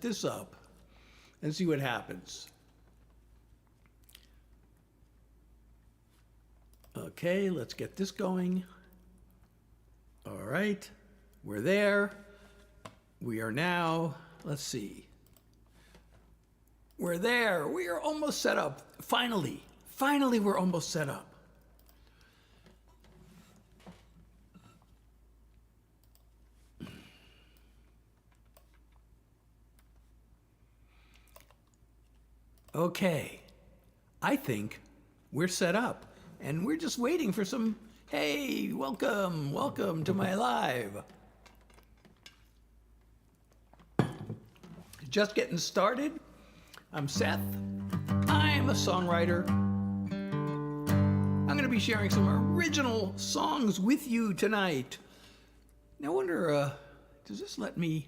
this up and see what happens. Okay, let's get this going. All right, we're there. We are now, let's see. We're there. We are almost set up. Finally, we're almost set up. Okay, I think we're set up, and we're just waiting for some, hey, welcome to my live. Just getting started. I'm Seth. I'm a songwriter. I'm going to be sharing some original songs with you tonight. Now, I wonder, does this let me,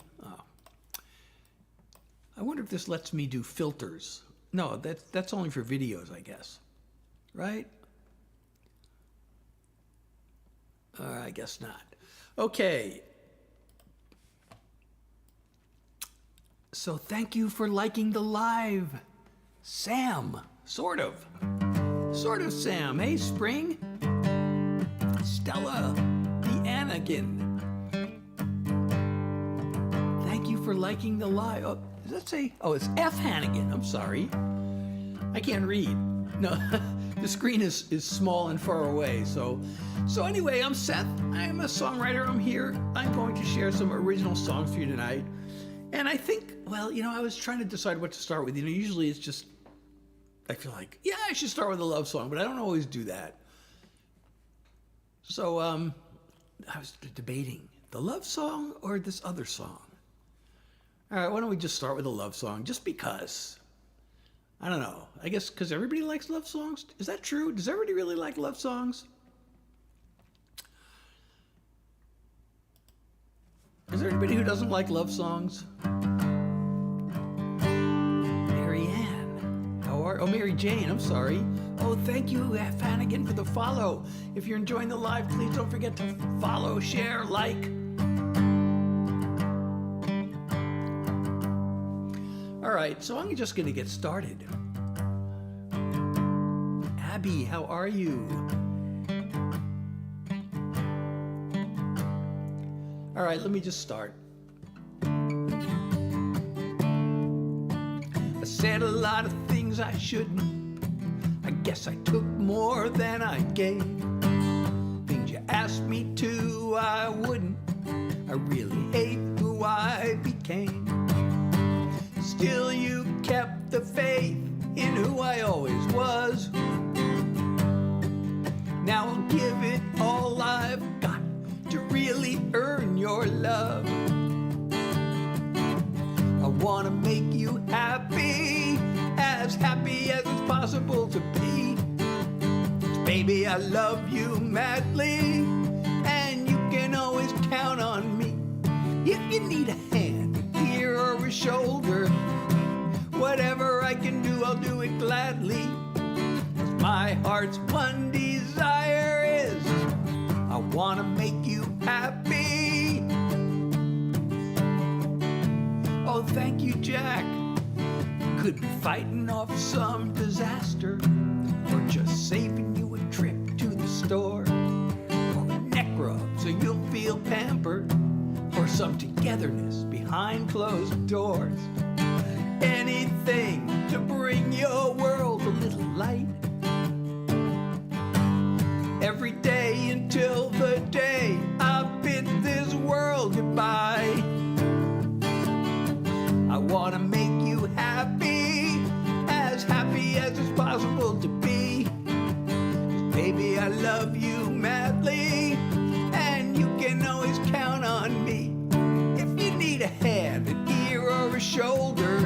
I wonder if this lets me do filters. No, that's only for videos, I guess. Right? I guess not. Okay. So thank you for liking the live. Sam, sort of Sam. Hey, Spring. Stella, the Anakin. Thank you for liking the live. Oh, does that say? Oh, it's F. Hannigan. I'm sorry. I can't read. No, the screen is small and far away. So anyway, I'm Seth. I'm a songwriter. I'm here. I'm going to share some original songs for you tonight. And I think, well, I was trying to decide what to start with. Usually it's just, I feel like, yeah, I should start with a love song, but I don't always do that. So I was debating the love song or this other song. All right, why don't we just start with a love song, just because. I don't know. I guess because everybody likes love songs. Is that true? Does everybody really like love songs? Is there anybody who doesn't like love songs? Mary Ann. Oh, Mary Jane, I'm sorry. Oh, thank you, Hannigan, for the follow. If you're enjoying the live, please don't forget to follow, share, like. All right, so I'm just going to get started. Abby, how are you? All right, let me just start. I said a lot of things I shouldn't. I guess I took more than I gave. Things you asked me to, I wouldn't. I really hate who I became. Still, you kept the faith in who I always was. Now I'll give it all I've got to really earn your love. I want to make you happy as it's possible to be. Baby, I love you madly, and you can always count on me. If you need a hand, an ear, or a shoulder, whatever I can do, I'll do it gladly. 'Cause my heart's one desire is I want to make you happy. Oh, thank you, Jack. Could be fighting off some disaster, or just saving you a trip to the store, or a neck rub so you'll feel pampered, or some togetherness behind closed doors. Anything to bring your world a little light. Every day until the day I bid this world goodbye. I want to make you happy as it's possible to be. 'Cause baby, I love you madly, and you can always count on me. If you need a hand, an ear, or a shoulder,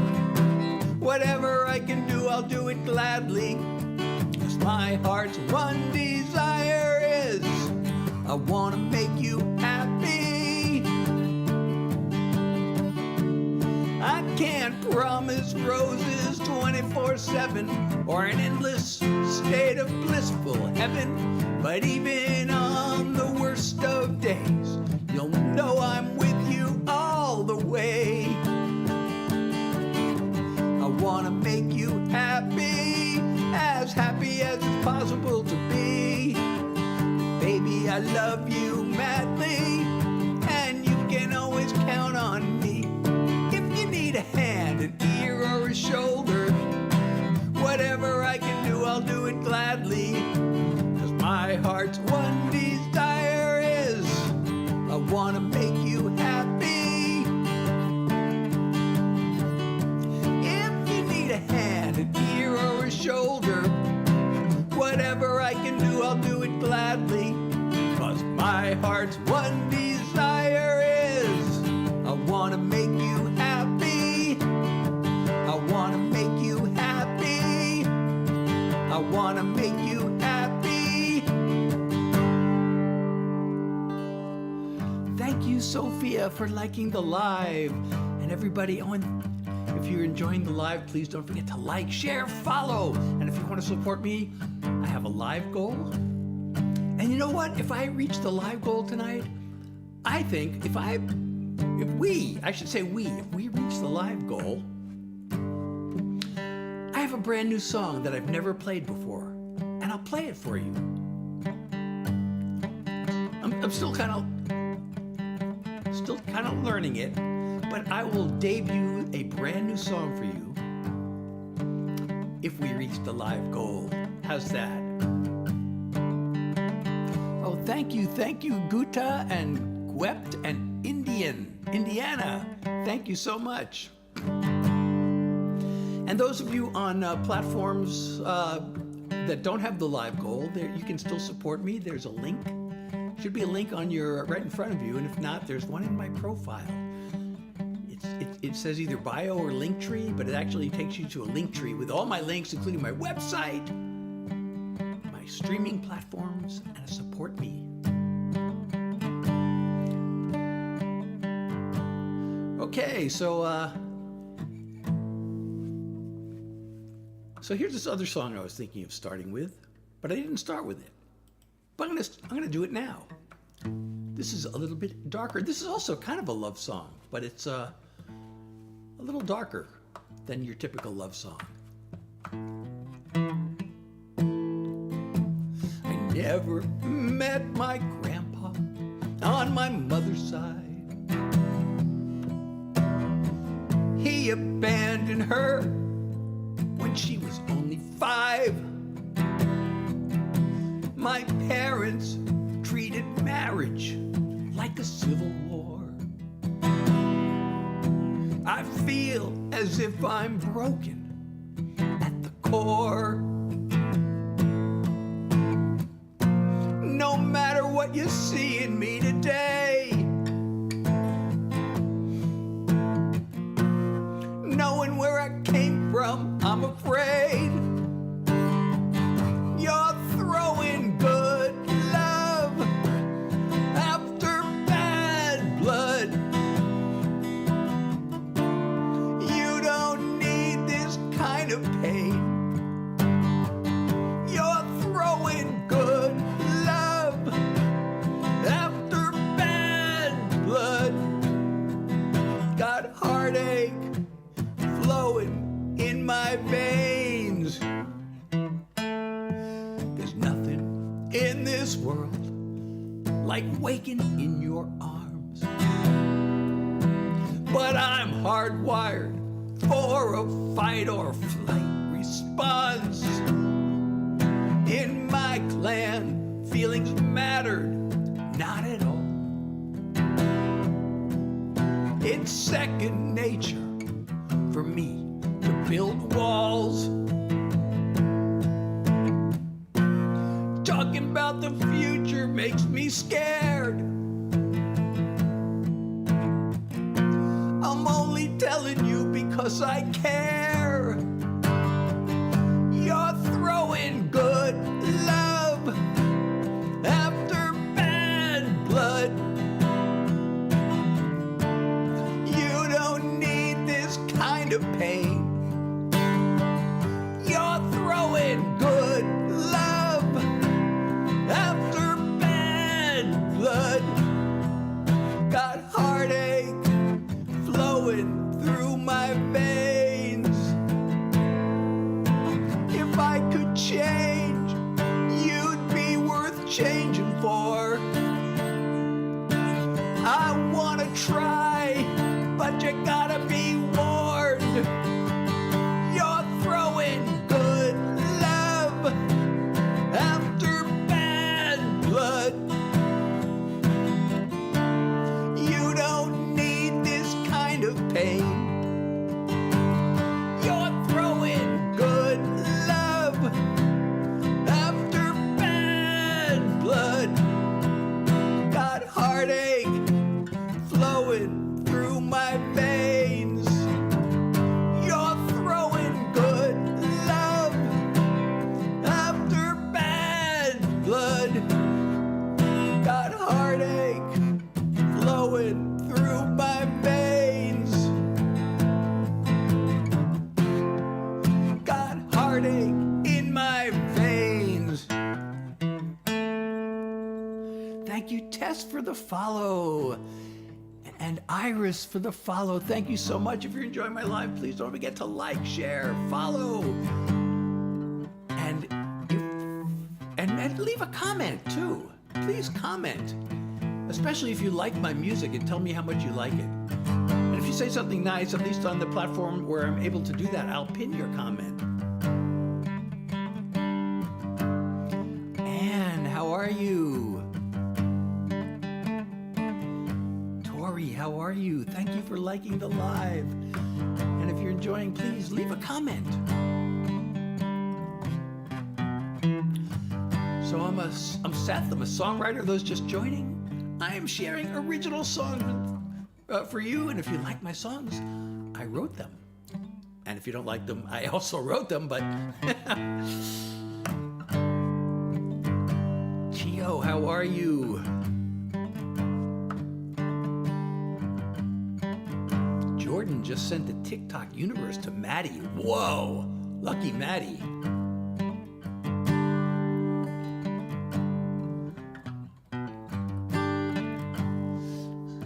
whatever I can do, I'll do it gladly. 'Cause my heart's one desire is I want to make you happy. I can't promise roses 24/7 or an endless state of blissful heaven, but even on the worst of days, you'll know I'm with you all the way. wanna make you happy as it's possible to be. Baby, I love you madly, and you can always count on me. If you need a hand, an ear, or a shoulder, whatever I can do, I'll do it gladly. 'Cause my heart's one desire is, I wanna make you happy. If you need a hand, an ear, or a shoulder, whatever I can do, I'll do it gladly. 'Cause my heart's one desire is, I wanna make you happy. I wanna make you happy. I wanna make you happy. Thank you, Sophia, for liking the live. And everybody, if you're enjoying the live, please don't forget to like, share, follow. And if you want to support me, I have a live goal. And you know what? If I reach the live goal tonight, I think if we reach the live goal, I have a brand new song that I've never played before, and I'll play it for you. I'm still kind of learning it, but I will debut a brand new song for you if we reach the live goal. How's that? Oh, thank you, Guta and Gwept and Indiana. Thank you so much. And those of you on platforms that don't have the live goal, you can still support me. There's a link. Should be a link on right in front of you, and if not, there's one in my profile. It says either bio or link tree, but it actually takes you to a link tree with all my links, including my website, my streaming platforms, and a support me. Okay, so here's this other song I was thinking of starting with, but I didn't start with it. But I'm gonna do it now. This is a little bit darker. This is also kind of a love song, but it's a little darker than your typical love song. I never met my grandpa on my mother's side. He abandoned her when she was only 5. My parents treated marriage like a civil war. I feel as if I'm broken at the core. No matter what you see in me today, knowing where I came from, I'm afraid you're throwing good love after bad blood. You don't need this kind of pain. You're throwing good love after bad blood. Got heartache flowing in my veins. There's nothing in this world like waking in your arms. But I'm hardwired for a fight or flight response. In my clan, feelings mattered not at all. It's second nature for me to build walls. Talking about the future makes me scared. I'm only telling you because I care. You're throwing good love after bad blood. You don't need this kind of pain. You're throwing good love after bad blood. Got heartache flowing through my veins. Jess for the follow. And Iris for the follow. Thank you so much. If you're enjoying my live, please don't forget to like, share, follow. And leave a comment too. Please comment. Especially if you like my music and tell me how much you like it. And if you say something nice, at least on the platform where I'm able to do that, I'll pin your comment. Anne, how are you? Tori, how are you? Thank you for liking the live. And if you're enjoying, please leave a comment. So I'm Seth, I'm a songwriter. Those just joining, I am sharing original songs for you. And if you like my songs, I wrote them. And if you don't like them, I also wrote them, but Chio, how are you? Jordan just sent the TikTok universe to Maddie. Whoa, lucky Maddie.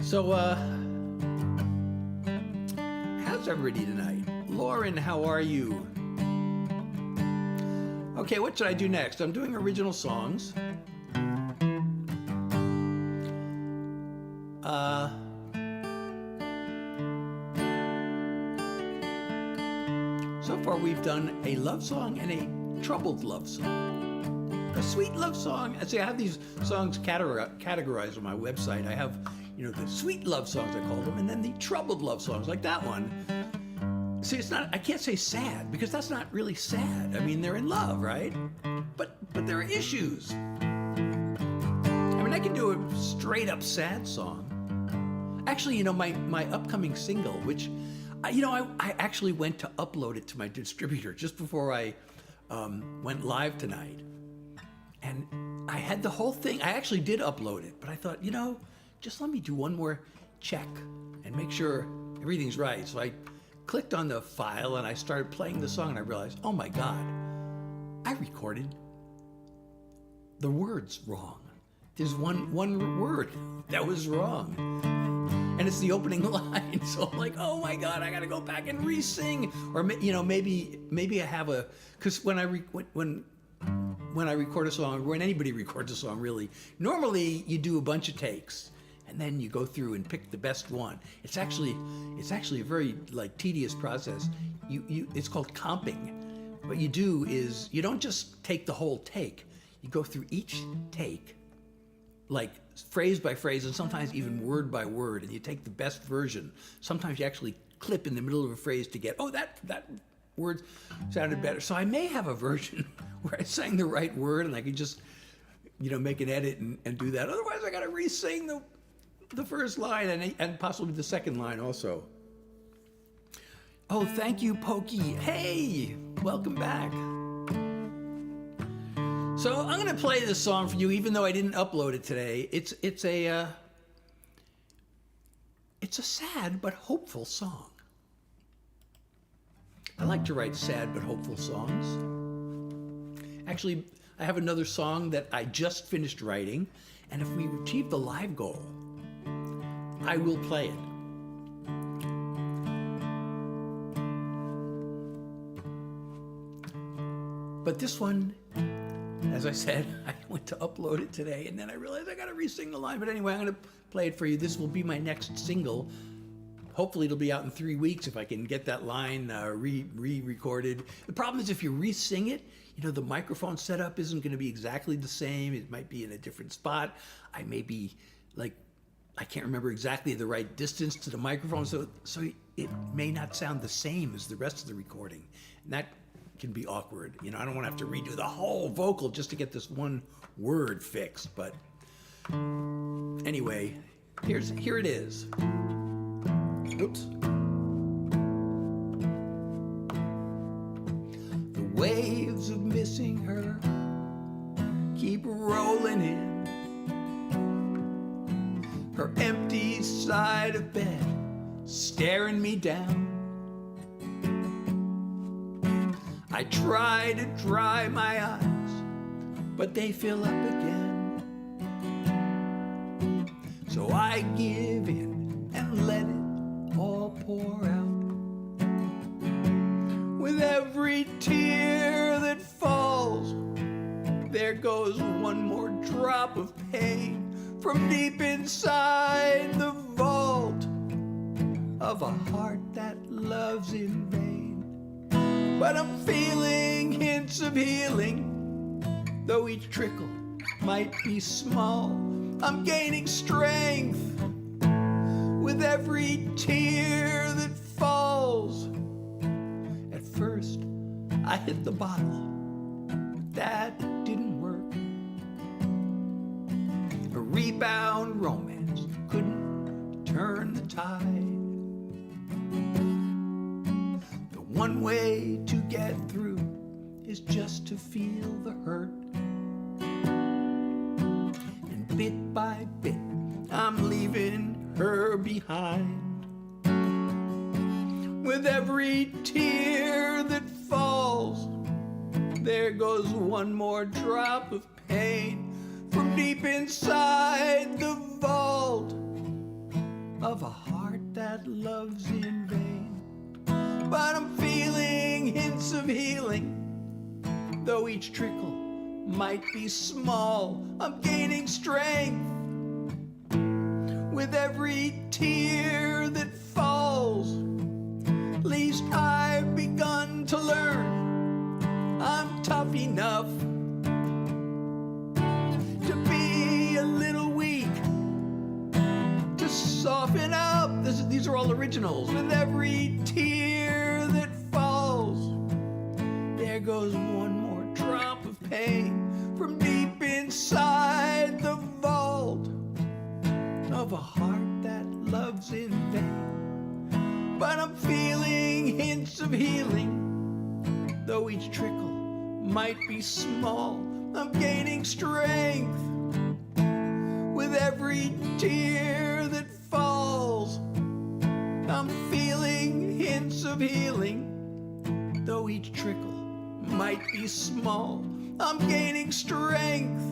So, how's everybody tonight? Lauren, how are you? Okay, what should I do next? I'm doing original songs. So far we've done a love song and a troubled love song. A sweet love song. I have these songs categorized on my website. I have, the sweet love songs, I call them, and then the troubled love songs, like that one. See, it's not, I can't say sad, because that's not really sad. I mean, they're in love, right? But there are issues. I mean, I can do a straight up sad song. Actually, my upcoming single, which, I actually went to upload it to my distributor just before I went live tonight. And I had the whole thing, I actually did upload it, but I thought, just let me do one more check and make sure everything's right. So I clicked on the file and I started playing the song and I realized, oh my God, I recorded the words wrong. There's one word that was wrong. And it's the opening line. So I'm like, oh my God, I gotta go back and re-sing. Or maybe I have because when I record a song, when anybody records a song really, normally you do a bunch of takes. And then you go through and pick the best one. It's actually a very tedious process. It's called comping. What you do is you don't just take the whole take. You go through each take, phrase by phrase, and sometimes even word by word, and you take the best version. Sometimes you actually clip in the middle of a phrase to get, that word sounded better. So I may have a version where I sang the right word and I could just, make an edit and do that. Otherwise, I got to re-sing the first line and possibly the second line also. Oh, thank you, Pokey. Hey, welcome back. So I'm going to play this song for you, even though I didn't upload it today. It's a sad but hopeful song. I like to write sad but hopeful songs. Actually, I have another song that I just finished writing, and if we achieve the live goal, I will play it. But this one, as I said, I went to upload it today, and then I realized I got to re-sing the line. But anyway, I'm going to play it for you. This will be my next single. Hopefully it'll be out in 3 weeks if I can get that line re-recorded. The problem is if you re-sing it, the microphone setup isn't going to be exactly the same. It might be in a different spot. I may be I can't remember exactly the right distance to the microphone, so it may not sound the same as the rest of the recording. And that can be awkward. I don't want to have to redo the whole vocal just to get this one word fixed. But anyway, here it is. Oops. The waves of missing her keep rolling in. Her empty side of bed staring me down. I try to dry my eyes, but they fill up again. So I give in and let it all pour out. With every tear that falls, there goes one more drop of pain from deep inside the vault of a heart that loves in vain. But I'm feeling hints of healing, though each trickle might be small. I'm gaining strength with every tear that falls. At first, I hit the bottle, but that didn't work. A rebound romance couldn't turn the tide. The one way to get through is just to feel the hurt. And bit by bit, I'm leaving her behind. With every tear that falls, there goes one more drop of pain from deep inside the vault of a heart that loves in vain. But I'm feeling hints of healing, though each trickle might be small. I'm gaining strength with every tear that falls. At least I've begun to learn I'm tough enough to be a little weak, to soften up. These are all originals. With every tear that falls, there goes one more drop of pain from deep inside the vault of a heart that loves in vain. But I'm feeling hints of healing, though each trickle might be small. I'm gaining strength with every tear that falls. I'm feeling hints of healing, though each trickle might be small. I'm gaining strength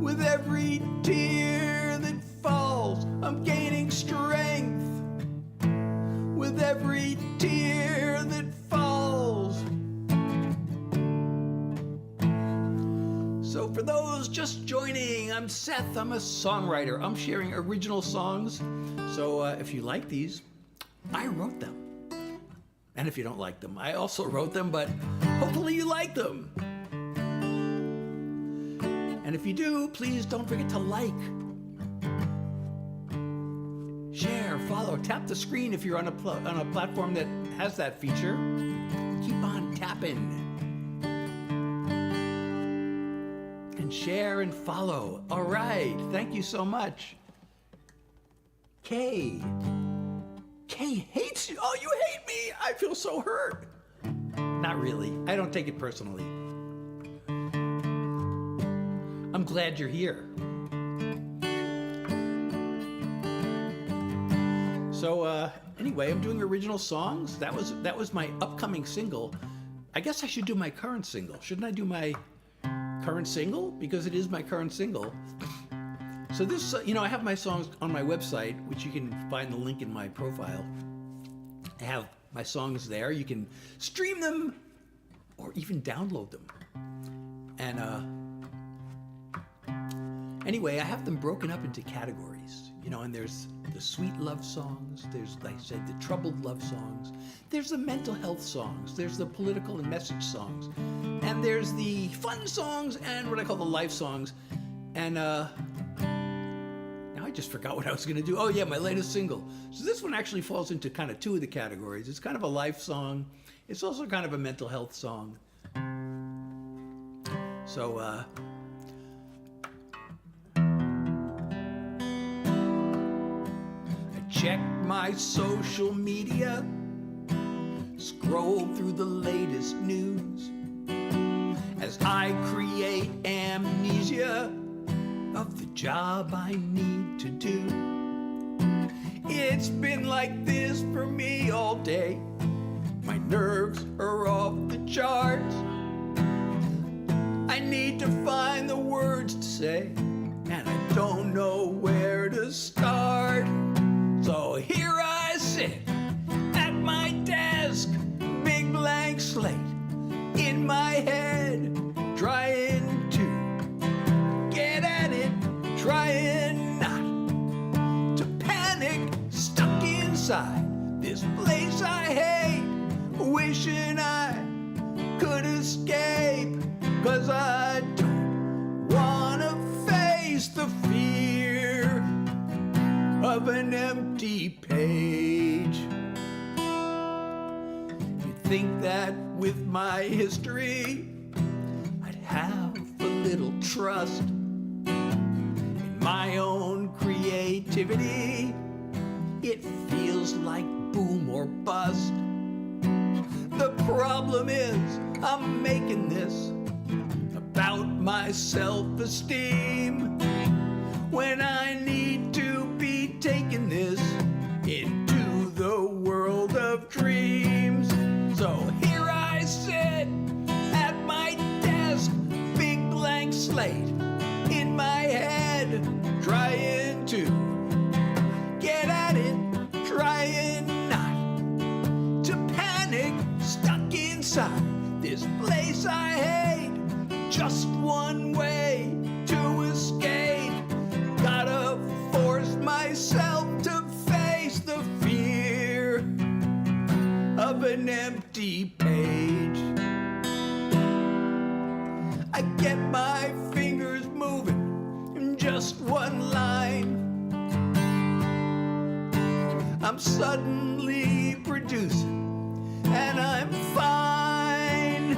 with every tear that falls. I'm gaining strength with every tear that falls. So for those just joining, I'm Seth. I'm a songwriter. I'm sharing original songs. So if you like these, I wrote them. And if you don't like them, I also wrote them, but hopefully you like them. And if you do, please don't forget to like, share, follow, tap the screen if you're on a platform that has that feature. Keep on tapping. And share and follow. All right, thank you so much. Kay hates you. Oh, you hate me. I feel so hurt. Not really. I don't take it personally. I'm glad you're here. So anyway, I'm doing original songs. That was my upcoming single. I guess I should do my current single. Shouldn't I do my current single? Because it is my current single. So this, I have my songs on my website, which you can find the link in my profile. I have my songs there. You can stream them or even download them. And anyway, I have them broken up into categories, and there's the sweet love songs, there's, like I said, the troubled love songs, there's the mental health songs, there's the political and message songs, and there's the fun songs and what I call the life songs. And now I just forgot what I was going to do. Oh yeah, my latest single. So this one actually falls into kind of two of the categories. It's kind of a life song. It's also kind of a mental health song. So check my social media, scroll through the latest news as I create amnesia of the job I need to do. It's been like this for me all day. My nerves are off the charts. I need to find the words to say, and I don't know where slate in my head, trying to get at it, trying not to panic, stuck inside this place I hate, wishing I could escape, 'cause I don't wanna face the fear of an empty page. You'd think that with my history I'd have a little trust in my own creativity. It feels like boom or bust. The problem is I'm making this about my self-esteem when I need to be taking this into the world of dreams. So here I sit at my desk, big blank slate in my head, trying to get at it, trying not to panic, stuck inside this place I hate. Just one way to escape, gotta force myself to face the fear of an empty page. I get my fingers moving in just one line. I'm suddenly producing, and I'm fine.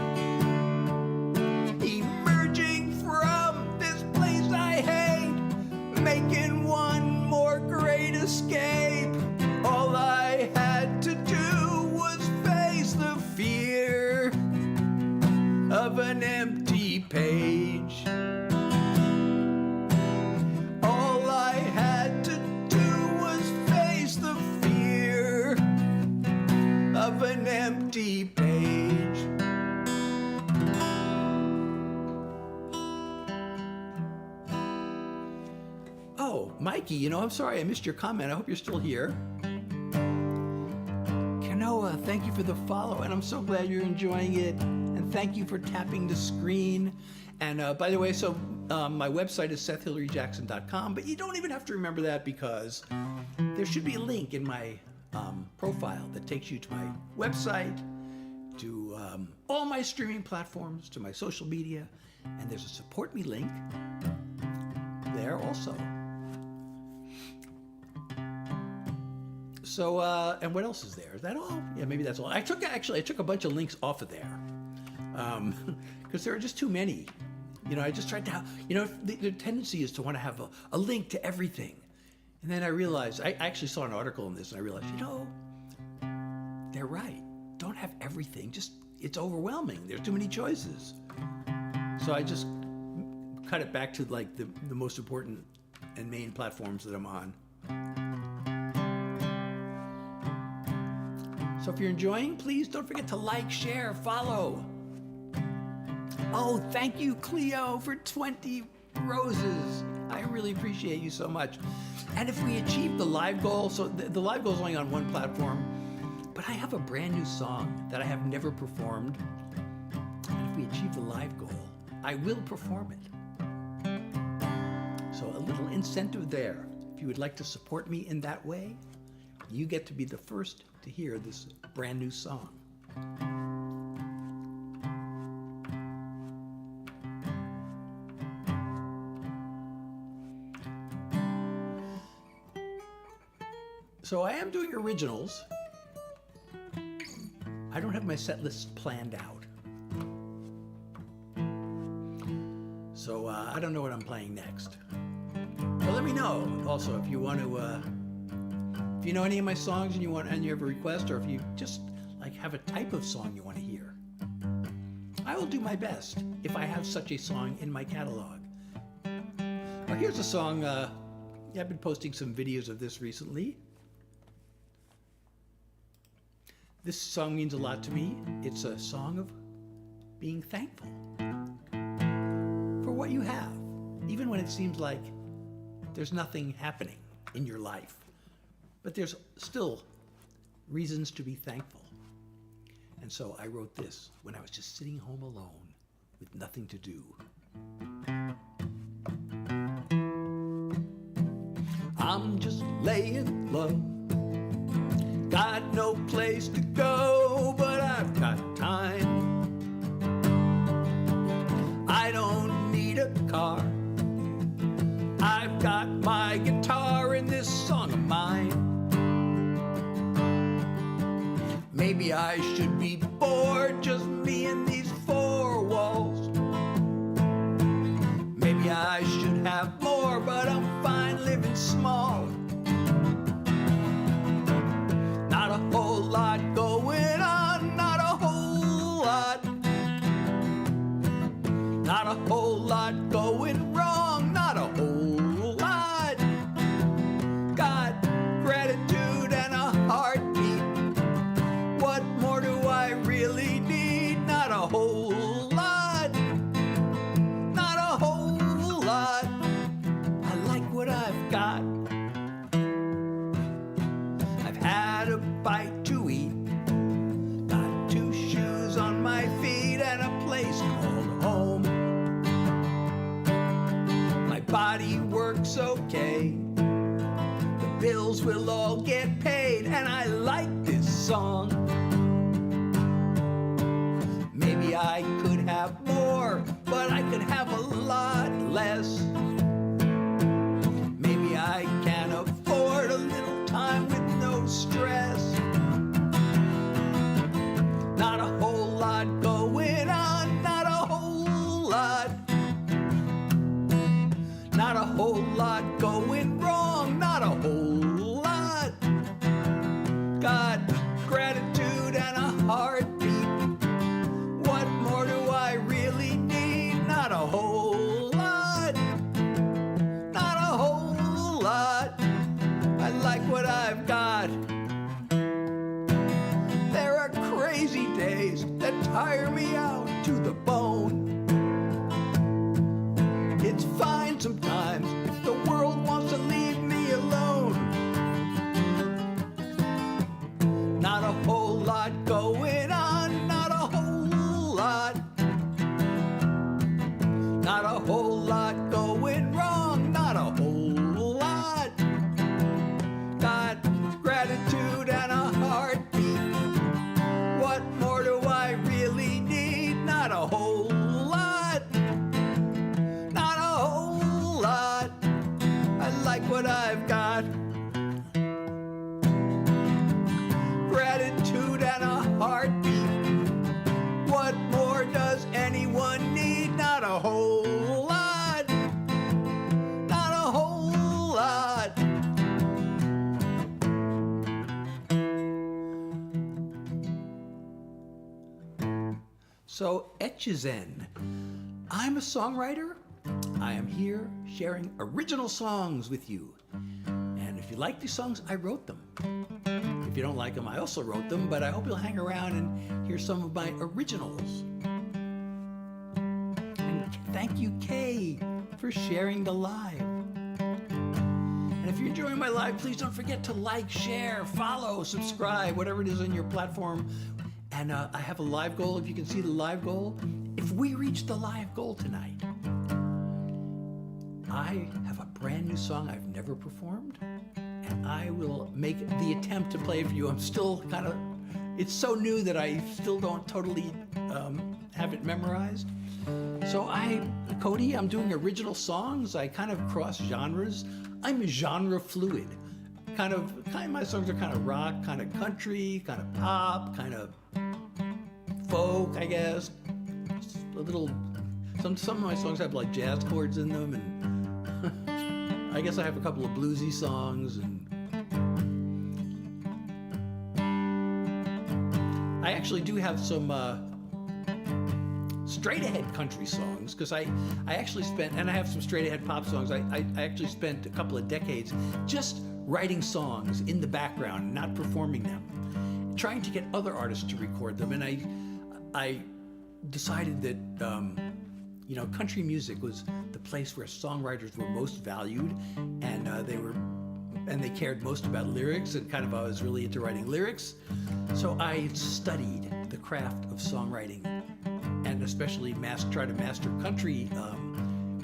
Emerging from this place I hate, making one more great escape. All I had to do was face the fear of an empty page. All I had to do was face the fear of an empty page. Oh, Mikey, I'm sorry I missed your comment. I hope you're still here. Kanoa, thank you for the follow, and I'm so glad you're enjoying it. And thank you for tapping the screen. And by the way, my website is SethHilaryJackson.com, but you don't even have to remember that, because there should be a link in my profile that takes you to my website, to all my streaming platforms, to my social media, and there's a support me link there also. So, and what else is there? Is that all? Yeah, maybe that's all. I took a bunch of links off of there, because there are just too many. I just tried to, the tendency is to want to have a link to everything. And then I realized, I actually saw an article on this, and I realized, they're right. Don't have everything. It's overwhelming. There's too many choices. So I just cut it back to like the most important and main platforms that I'm on. So if you're enjoying, please don't forget to like, share, follow. Oh, thank you, Cleo, for 20 roses. I really appreciate you so much. And if we achieve the live goal, so the live goal is only on one platform, but I have a brand new song that I have never performed. And if we achieve the live goal, I will perform it. So a little incentive there. If you would like to support me in that way, you get to be the first to hear this brand new song. So I am doing originals. I don't have my set list planned out. So I don't know what I'm playing next. But let me know also if you want to, if you know any of my songs and you have a request, or if you just like have a type of song you want to hear. I will do my best if I have such a song in my catalog. Now here's a song, I've been posting some videos of this recently. This song means a lot to me. It's a song of being thankful for what you have, even when it seems like there's nothing happening in your life. But there's still reasons to be thankful. And so I wrote this when I was just sitting home alone with nothing to do. I'm just laying low, got no place to go, but I've got time. I don't need a car, I've got my guitar in this song of mine. Maybe I should be bored, just me and these four walls. Maybe I should have more, but I'm fine living small. Not a whole lot going on, not a whole lot. Not a whole lot going wrong, not a whole lot. Got gratitude and a heartbeat. What more do I really need? Not a whole lot. Not a whole lot. I like what I've got. I've had a bite to eat. Got two shoes on my feet and a place called home. My body works okay. The bills will all get paid, and I like this song. Maybe I could have more, but I could have a lot less. Maybe I can afford a little time with no stress. Not a whole lot going on, not a whole lot. Not a whole lot going wrong, not a whole lot. Got gratitude and a heartbeat. What more do I really need? Not a whole lot. Not a whole lot. I like what I've got. There are crazy days that tire me out to the bone. It's fine sometimes if the world wants to leave me alone. Not a whole lot going on, not a whole lot. Not a whole lot going wrong, not a whole lot. Got gratitude and a heartbeat. What more do I really need? Not a whole lot. Not a whole lot. I like what I've got. Gratitude and a heartbeat. What more does anyone need? Not a whole lot. Not a whole lot. So, Etchizen. I'm a songwriter. I am here sharing original songs with you. And if you like these songs, I wrote them. If you don't like them, I also wrote them, but I hope you'll hang around and hear some of my originals. And thank you, Kay, for sharing the live. And if you're enjoying my live, please don't forget to like, share, follow, subscribe, whatever it is on your platform. And I have a live goal, if you can see the live goal. If we reach the live goal tonight, I have a brand new song I've never performed, and I will make the attempt to play it for you. I'm still kind of, it's so new that I still don't totally have it memorized. So Cody, I'm doing original songs. I kind of cross genres. I'm genre fluid. My songs are kind of rock, kind of country, kind of pop, kind of folk, I guess. A little, some of my songs have like jazz chords in them, and I guess I have a couple of bluesy songs, and I actually do have some straight ahead country songs, because I actually spent, and I have some straight ahead pop songs. I actually spent a couple of decades just writing songs in the background, not performing them, trying to get other artists to record them. And I decided that country music was the place where songwriters were most valued, and they cared most about lyrics, and I was really into writing lyrics. So I studied the the craft of songwriting, and especially try to master country.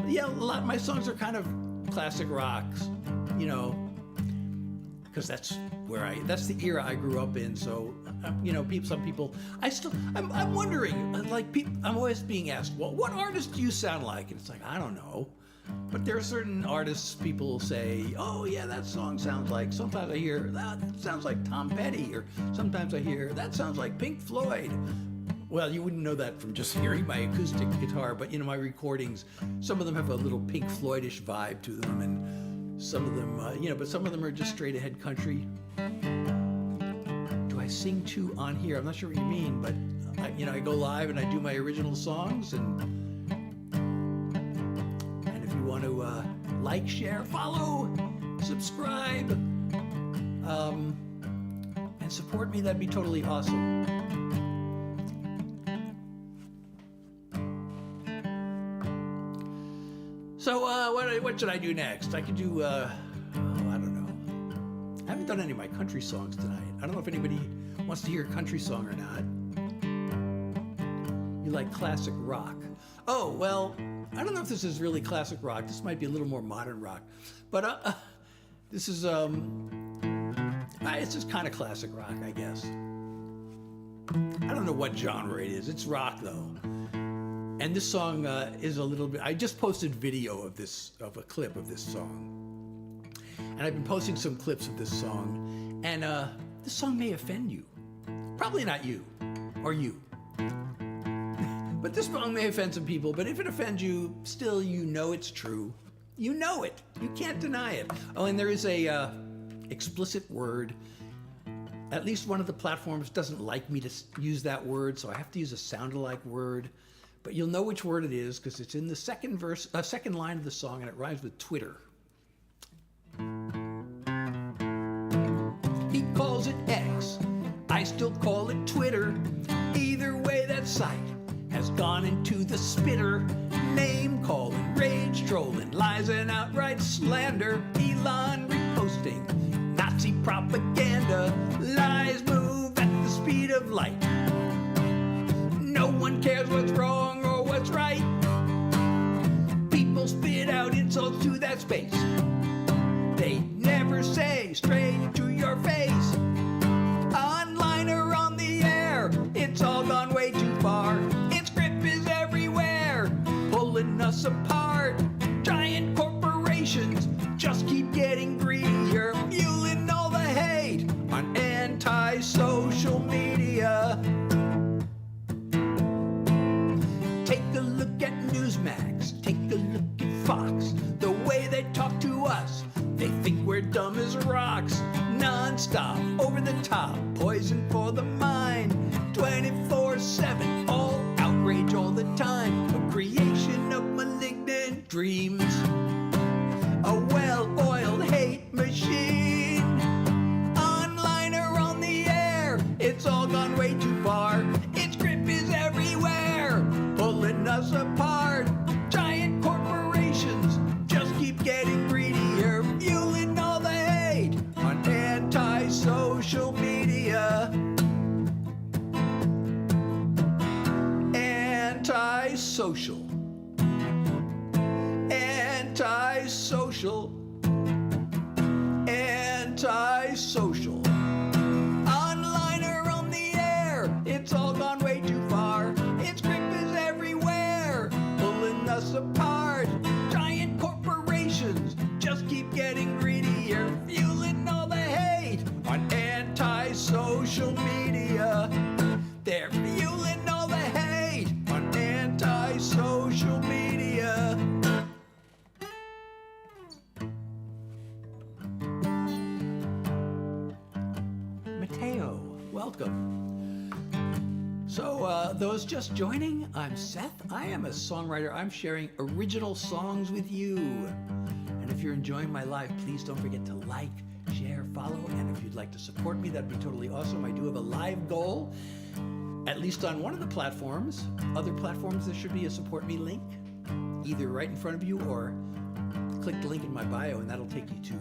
Yeah, a lot of my songs are kind of classic rocks, you know, because that's the era I grew up in. So, you know, some people, I'm wondering, like, I'm always being asked, well, what artist do you sound like? And it's like, I don't know. But there are certain artists people say, oh yeah, that song sounds like, sometimes I hear, that sounds like Tom Petty, or sometimes I hear, that sounds like Pink Floyd. Well, you wouldn't know that from just hearing my acoustic guitar, but you know, my recordings, some of them have a little Pink Floydish vibe to them, and some of them, you know, but some of them are just straight ahead country. Do I sing too on here? I'm not sure what you mean, but you know, I go live and I do my original songs, and if you want to like, share, follow, subscribe, and support me, that'd be totally awesome. So what should I do next? I could do, I don't know. I haven't done any of my country songs tonight. I don't know if anybody wants to hear a country song or not. You like classic rock. Oh, well, I don't know if this is really classic rock. This might be a little more modern rock. But this is, it's just kind of classic rock, I guess. I don't know what genre it is. It's rock, though. And this song is a little bit, I just posted video of a clip of this song. And I've been posting some clips of this song. And this song may offend you. Probably not you, or you. But this song may offend some people, but if it offends you, still you know it's true. You know it. You can't deny it. Oh, and there is a explicit word. At least one of the platforms doesn't like me to use that word, so I have to use a sound-alike word. But you'll know which word it is because it's in the second line of the song, and it rhymes with Twitter. He calls it X. I still call it Twitter. Either way, that site has gone into the spitter. Name calling, rage trolling, lies and outright slander. Elon reposting Nazi propaganda. Lies move at the speed of light. No one cares what's wrong or what's right. People spit out insults to that space. They never say straight to your face. Online or on the air, it's all gone way too far. Its grip is everywhere, pulling us apart. Giant corporations just keep getting greedier, fueling all the hate on anti-social media. Take a look at Newsmax, take a look at Fox. The way they talk to us, they think we're dumb as rocks. Non-stop, over the top, poison for the mind. 24/7, all outrage all the time. A creation of malignant dreams. A well-oiled hate machine. Online or on the air, it's all gone way too far. Its grip is everywhere, pulling us apart. Giant corporations just keep getting greedier, fueling all the hate on anti-social media. Anti-social. Anti-social. Anti-social. Online or on the air, it's all gone way too far. Its grip is everywhere, pulling us apart. Giant corporations just keep getting greedier, fueling all the hate on anti-social media. They're fueling all the hate on anti-social media. Mateo, welcome. So, those just joining, I'm Seth. I am a songwriter. I'm sharing original songs with you. And if you're enjoying my live, please don't forget to like, share, follow, and if you'd like to support me, that'd be totally awesome. I do have a live goal, at least on one of the platforms. Other platforms, there should be a support me link, either right in front of you or click the link in my bio, and that'll take you to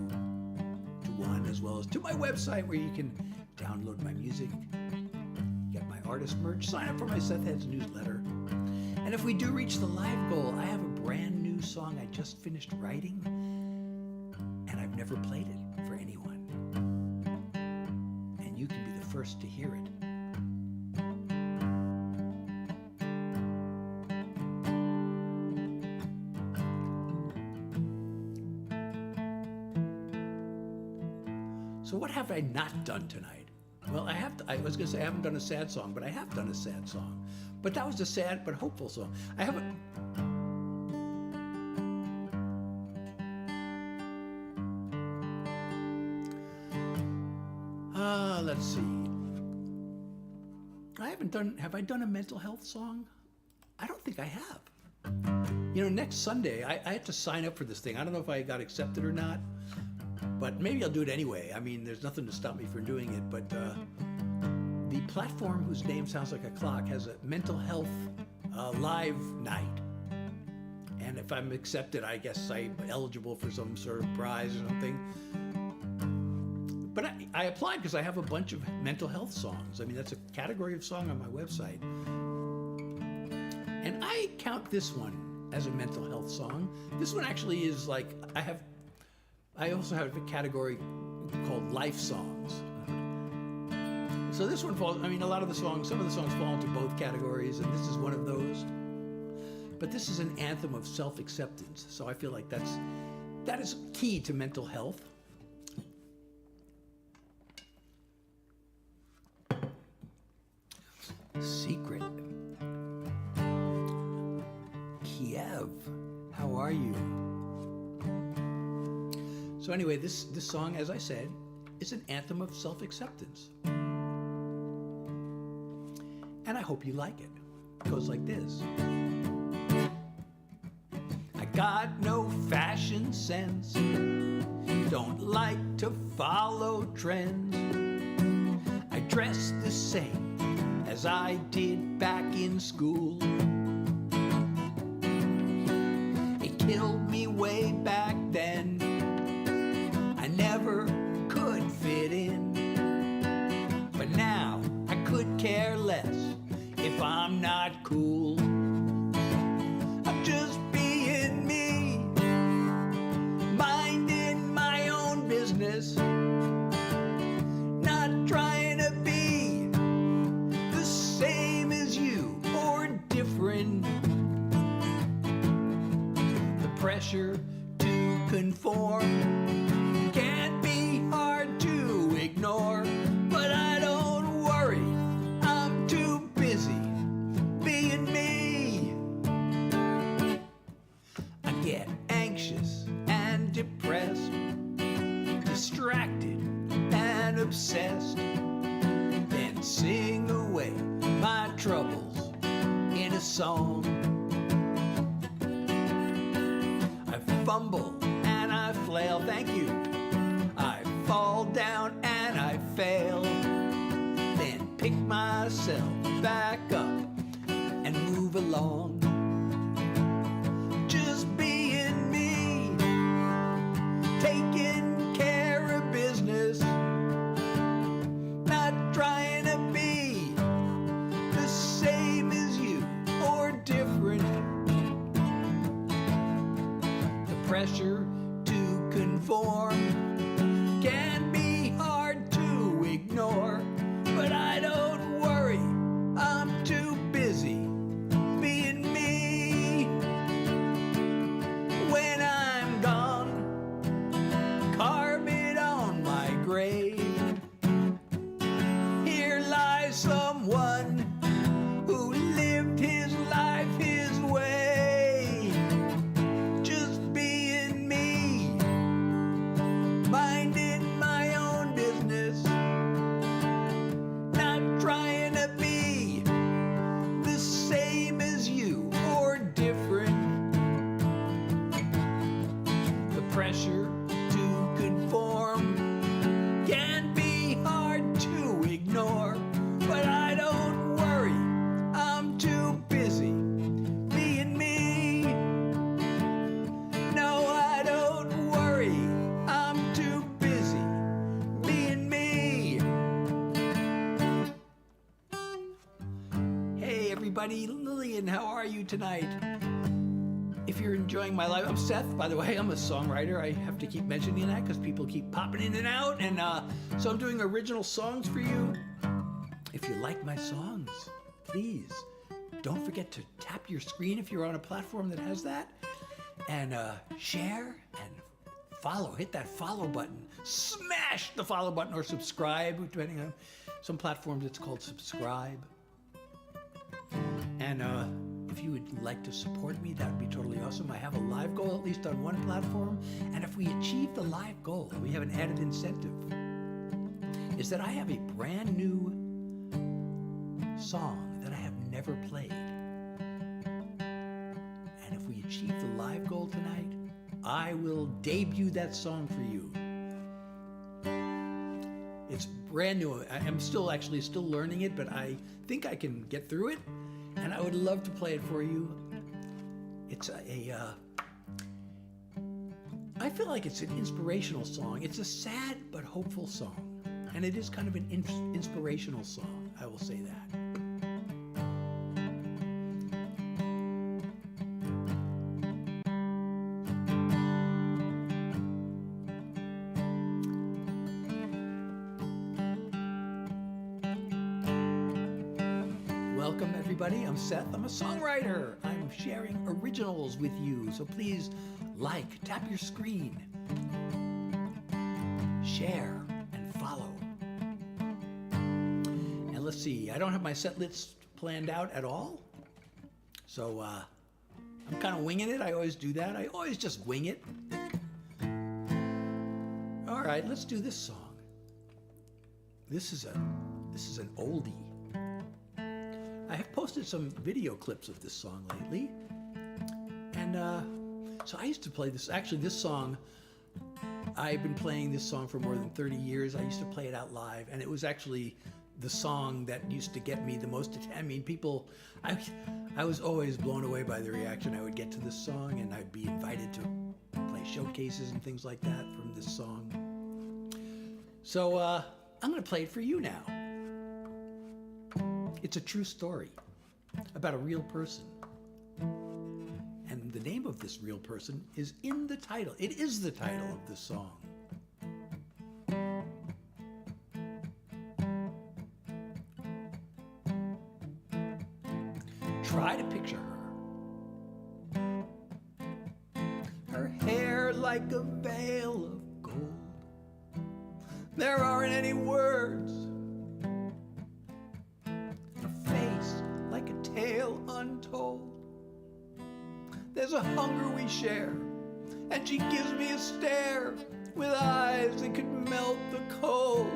one, as well as to my website where you can download my music, get my artist merch, sign up for my Seth Heads newsletter. And if we do reach the live goal, I have a brand new song I just finished writing, and I've never played it for anyone. And you can be the first to hear it. So what have I not done tonight? Well, I was going to say I haven't done a sad song, but I have done a sad song. But that was a sad but hopeful song. I haven't... let's see. Have I done a mental health song? I don't think I have. You know, next Sunday, I have to sign up for this thing. I don't know if I got accepted or not. But maybe I'll do it anyway. I mean, there's nothing to stop me from doing it. But the platform whose name sounds like a clock has a mental health live night. And if I'm accepted, I guess I'm eligible for some sort of prize or something. But I applied because I have a bunch of mental health songs. I mean, that's a category of song on my website. And I count this one as a mental health song. This one actually is like, I also have a category called life songs. So this one falls, I mean, some of the songs fall into both categories, and this is one of those. But this is an anthem of self-acceptance. So I feel like that is key to mental health. Secret. Kiev, how are you? So anyway, this song, as I said, is an anthem of self-acceptance. And I hope you like it. It goes like this. I got no fashion sense, don't like to follow trends. I dress the same as I did back in school. It killed me way back then. I never could fit in, but now I could care less if I'm not cool. I'm just being me, minding my own business, not trying to be the same as you or different. The pressure to conform can be hard to ignore, but I don't worry, I'm too busy being me. I get anxious and depressed, distracted and obsessed, then sing away my troubles in a song. I fumble and I flail, thank you. I fall down and I fail, then pick myself back up and move along. Just being me, taking care of business, not trying to be the same as you or different. The pressure to conform can be hard to ignore, but I don't worry, I'm too busy being me. When I'm gone, carve it on my grave. Here lies someone who lived his life his way, just being me. everybody. Lillian, how are you tonight? If you're enjoying my live, I'm Seth, by the way. I'm a songwriter. I have to keep mentioning that because people keep popping in and out. And so I'm doing original songs for you. If you like my songs, please don't forget to tap your screen if you're on a platform that has that. And share and follow. Hit that follow button. Smash the follow button or subscribe, depending on some platforms it's called subscribe. And if you would like to support me, that would be totally awesome. I have a live goal, at least on one platform. And if we achieve the live goal, we have an added incentive, is that I have a brand new song that I have never played. And if we achieve the live goal tonight, I will debut that song for you. It's brand new. I'm still learning it, but I think I can get through it. And I would love to play it for you. It's I feel like it's an inspirational song. It's a sad but hopeful song. And it is kind of an inspirational song, I will say that. Welcome everybody, I'm Seth, I'm a songwriter. I'm sharing originals with you, so please tap your screen, share, and follow. And let's see, I don't have my set list planned out at all, so I'm kind of winging it. I always do that. I always just wing it. All right, let's do this song. This is an oldie. I have posted some video clips of this song lately, and so I used to play this. Actually, this song, I've been playing this song for more than 30 years. I used to play it out live, and it was actually the song that used to get me the most attention. I mean, people, I was always blown away by the reaction I would get to this song, and I'd be invited to play showcases and things like that from this song. So I'm going to play it for you now. It's a true story about a real person. And the name of this real person is in the title. It is the title of the song. Try to picture her. Her hair like a veil of gold. There aren't any words. Tale untold. There's a hunger we share, and she gives me a stare with eyes that could melt the cold.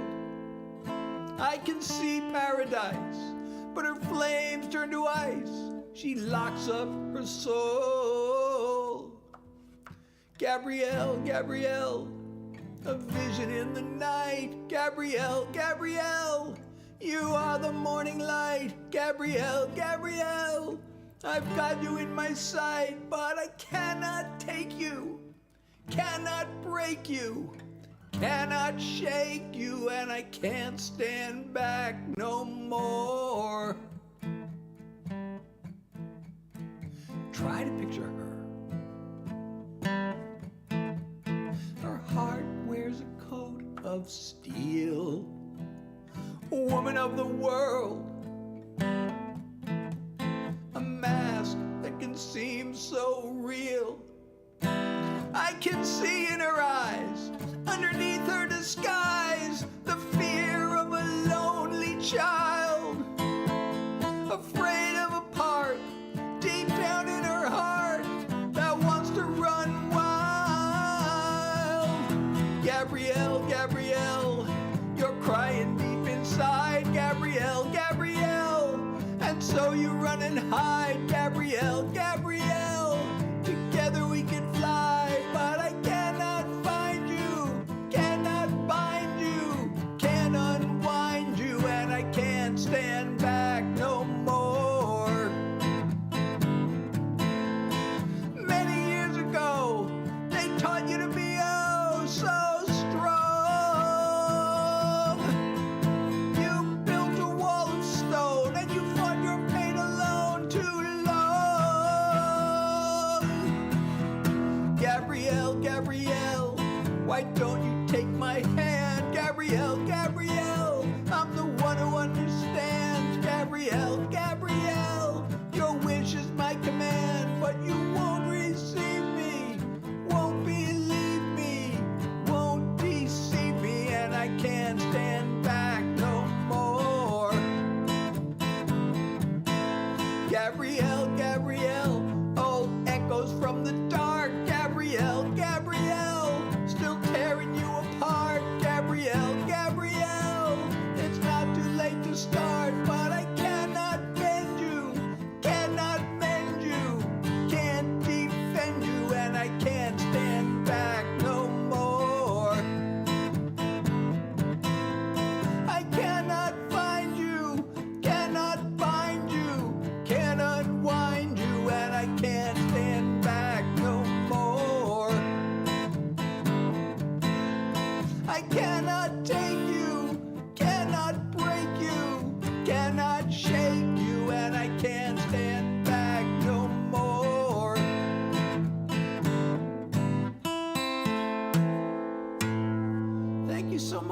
I can see paradise, but her flames turn to ice. She locks up her soul. Gabrielle, Gabrielle, a vision in the night. Gabrielle, Gabrielle, you are the morning light. Gabrielle, Gabrielle, I've got you in my sight, but I cannot take you, cannot break you, cannot shake you, and I can't stand back no more. Try to picture her. Her heart wears a coat of steel. Woman of the world, a mask that can seem so real. I can see in her eyes, underneath her disguise, the fear of a lonely child, afraid of a part deep down in her heart that wants to run wild. Gabrielle, Gabrielle, you're crying deep inside. Gabrielle, Gabrielle, and so you run and hide. Gabrielle, Gabrielle, together we can fly, but I cannot find you, cannot bind you, can't unwind you, and I can't stand back no more. Many years ago, they taught you to be oh so strong. You built a wall of stone and you fought your pain alone.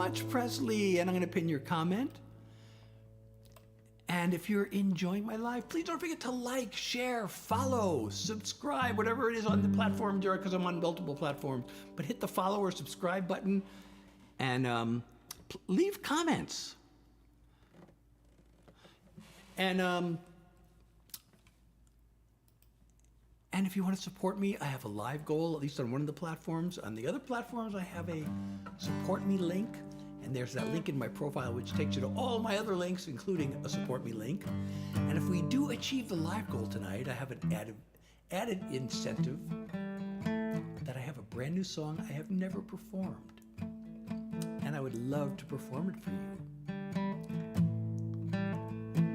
much, Presley. And I'm going to pin your comment. And if you're enjoying my live, please don't forget to like, share, follow, subscribe, whatever it is on the platform, because I'm on multiple platforms. But hit the follow or subscribe button and leave comments. And if you want to support me, I have a live goal, at least on one of the platforms. On the other platforms, I have a support me link. And there's that link in my profile, which takes you to all my other links, including a support me link. And if we do achieve the live goal tonight, I have an added incentive that I have a brand new song I have never performed. And I would love to perform it for you.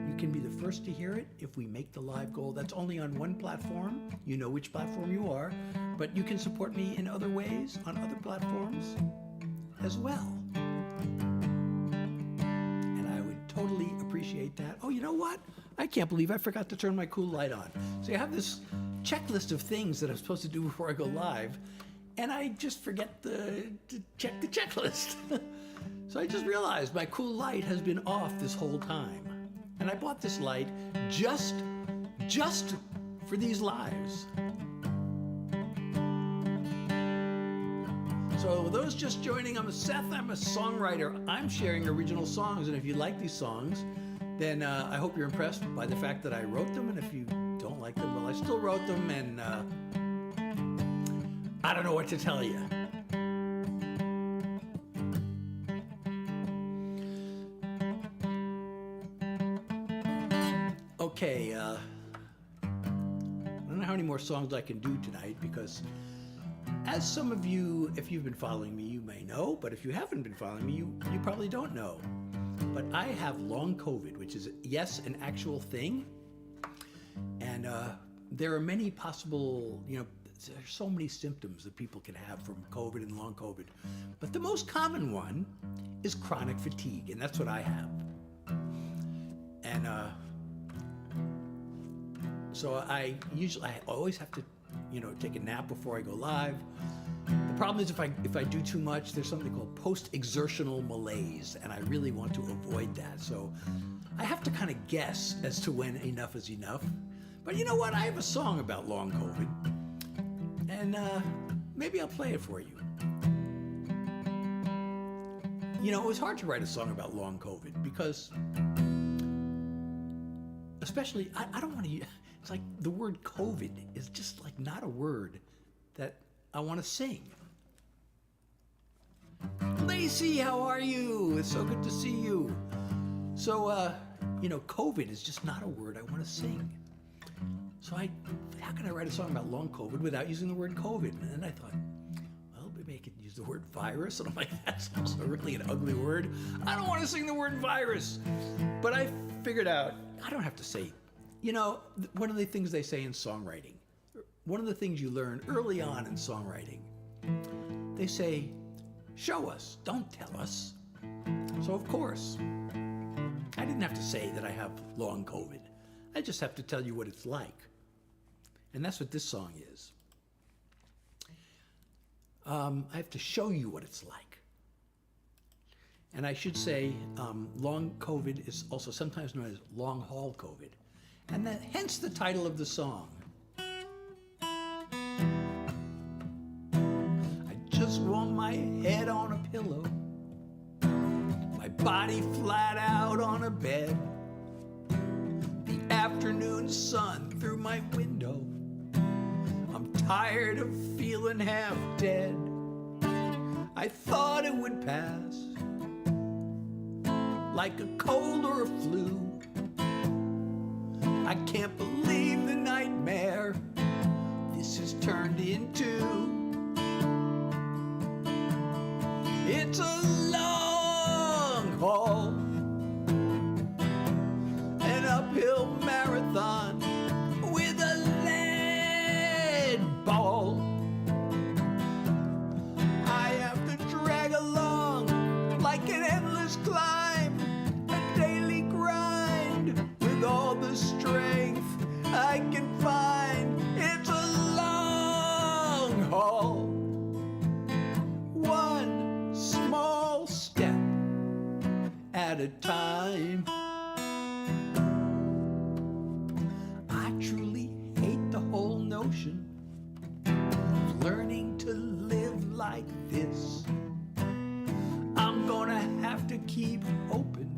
You can be the first to hear it if we make the live goal. That's only on one platform. You know which platform you are, but you can support me in other ways on other platforms as well. Totally appreciate that. Oh, you know what? I can't believe I forgot to turn my cool light on. So I have this checklist of things that I'm supposed to do before I go live, and I just forget to check the checklist. So I just realized my cool light has been off this whole time. And I bought this light just for these lives. So those just joining, I'm Seth, I'm a songwriter. I'm sharing original songs, and if you like these songs, then I hope you're impressed by the fact that I wrote them, and if you don't like them, well, I still wrote them, and I don't know what to tell you. Okay, I don't know how many more songs I can do tonight, because as some of you, if you've been following me, you may know, but if you haven't been following me, you probably don't know. But I have long COVID, which is, yes, an actual thing. And there are many possible, there's so many symptoms that people can have from COVID and long COVID. But the most common one is chronic fatigue, and that's what I have. And so I always have to take a nap before I go live. The problem is if I do too much, there's something called post-exertional malaise, and I really want to avoid that. So I have to kind of guess as to when enough is enough. But you know what? I have a song about long COVID, and maybe I'll play it for you. It was hard to write a song about long COVID because, especially, I don't want to use. It's like the word COVID is just like not a word that I want to sing. Lacey, how are you? It's so good to see you. So, COVID is just not a word I want to sing. So how can I write a song about long COVID without using the word COVID? And then I thought, well, maybe I could use the word virus. And I'm like, that's also really an ugly word. I don't want to sing the word virus. But I figured out, I don't have to say, one of the things they say in songwriting, one of the things you learn early on in songwriting, they say, show us, don't tell us. So of course, I didn't have to say that I have long COVID. I just have to tell you what it's like. And that's what this song is. I have to show you what it's like. And I should say, long COVID is also sometimes known as long haul COVID. And hence the title of the song. I just want my head on a pillow, my body flat out on a bed, the afternoon sun through my window. I'm tired of feeling half dead. I thought it would pass like a cold or a flu. I can't believe the nightmare this has turned into. It's a long haul, an uphill marathon with a lead ball. I have to drag along like an endless climb, a daily grind with all the strength I can find. It's a long haul, one small step at a time. I truly hate the whole notion of learning to live like this. I'm gonna have to keep hoping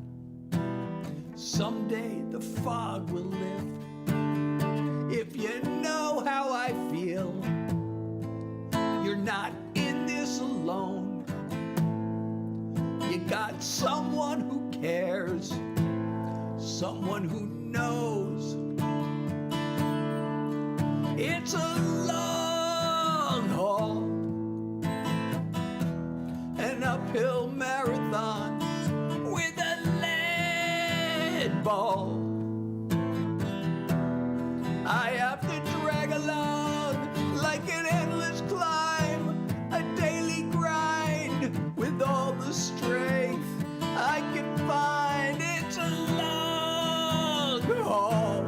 someday the fog will lift. If you know how I feel, you're not in this alone. You got someone who cares, someone who knows. It's a long haul, an uphill marathon with a lead ball. I have to drag along like an endless climb, a daily grind with all the strength I can find. It's a long haul,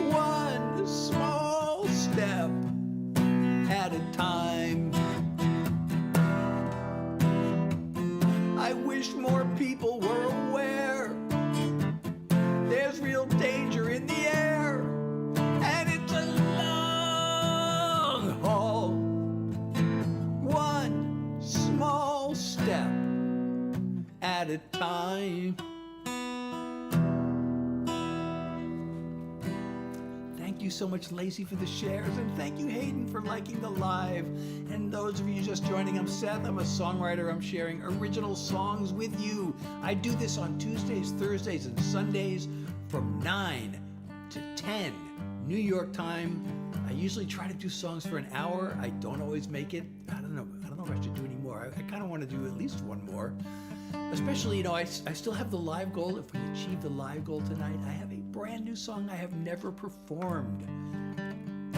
one small step at a time. I wish more people were aware there's real danger in the air, and it's a long haul, one small step at a time. Thank you so much, Lacey, for the shares, and thank you, Hayden, for liking the live. And those of you just joining, I'm Seth. I'm a songwriter. I'm sharing original songs with you. I do this on Tuesdays, Thursdays, and Sundays from 9 to 10 New York time. I usually try to do songs for an hour. I don't always make it. I don't know if I should do any more. I kind of want to do at least one more. Especially, I still have the live goal. If we achieve the live goal tonight, I have a brand new song I have never performed. And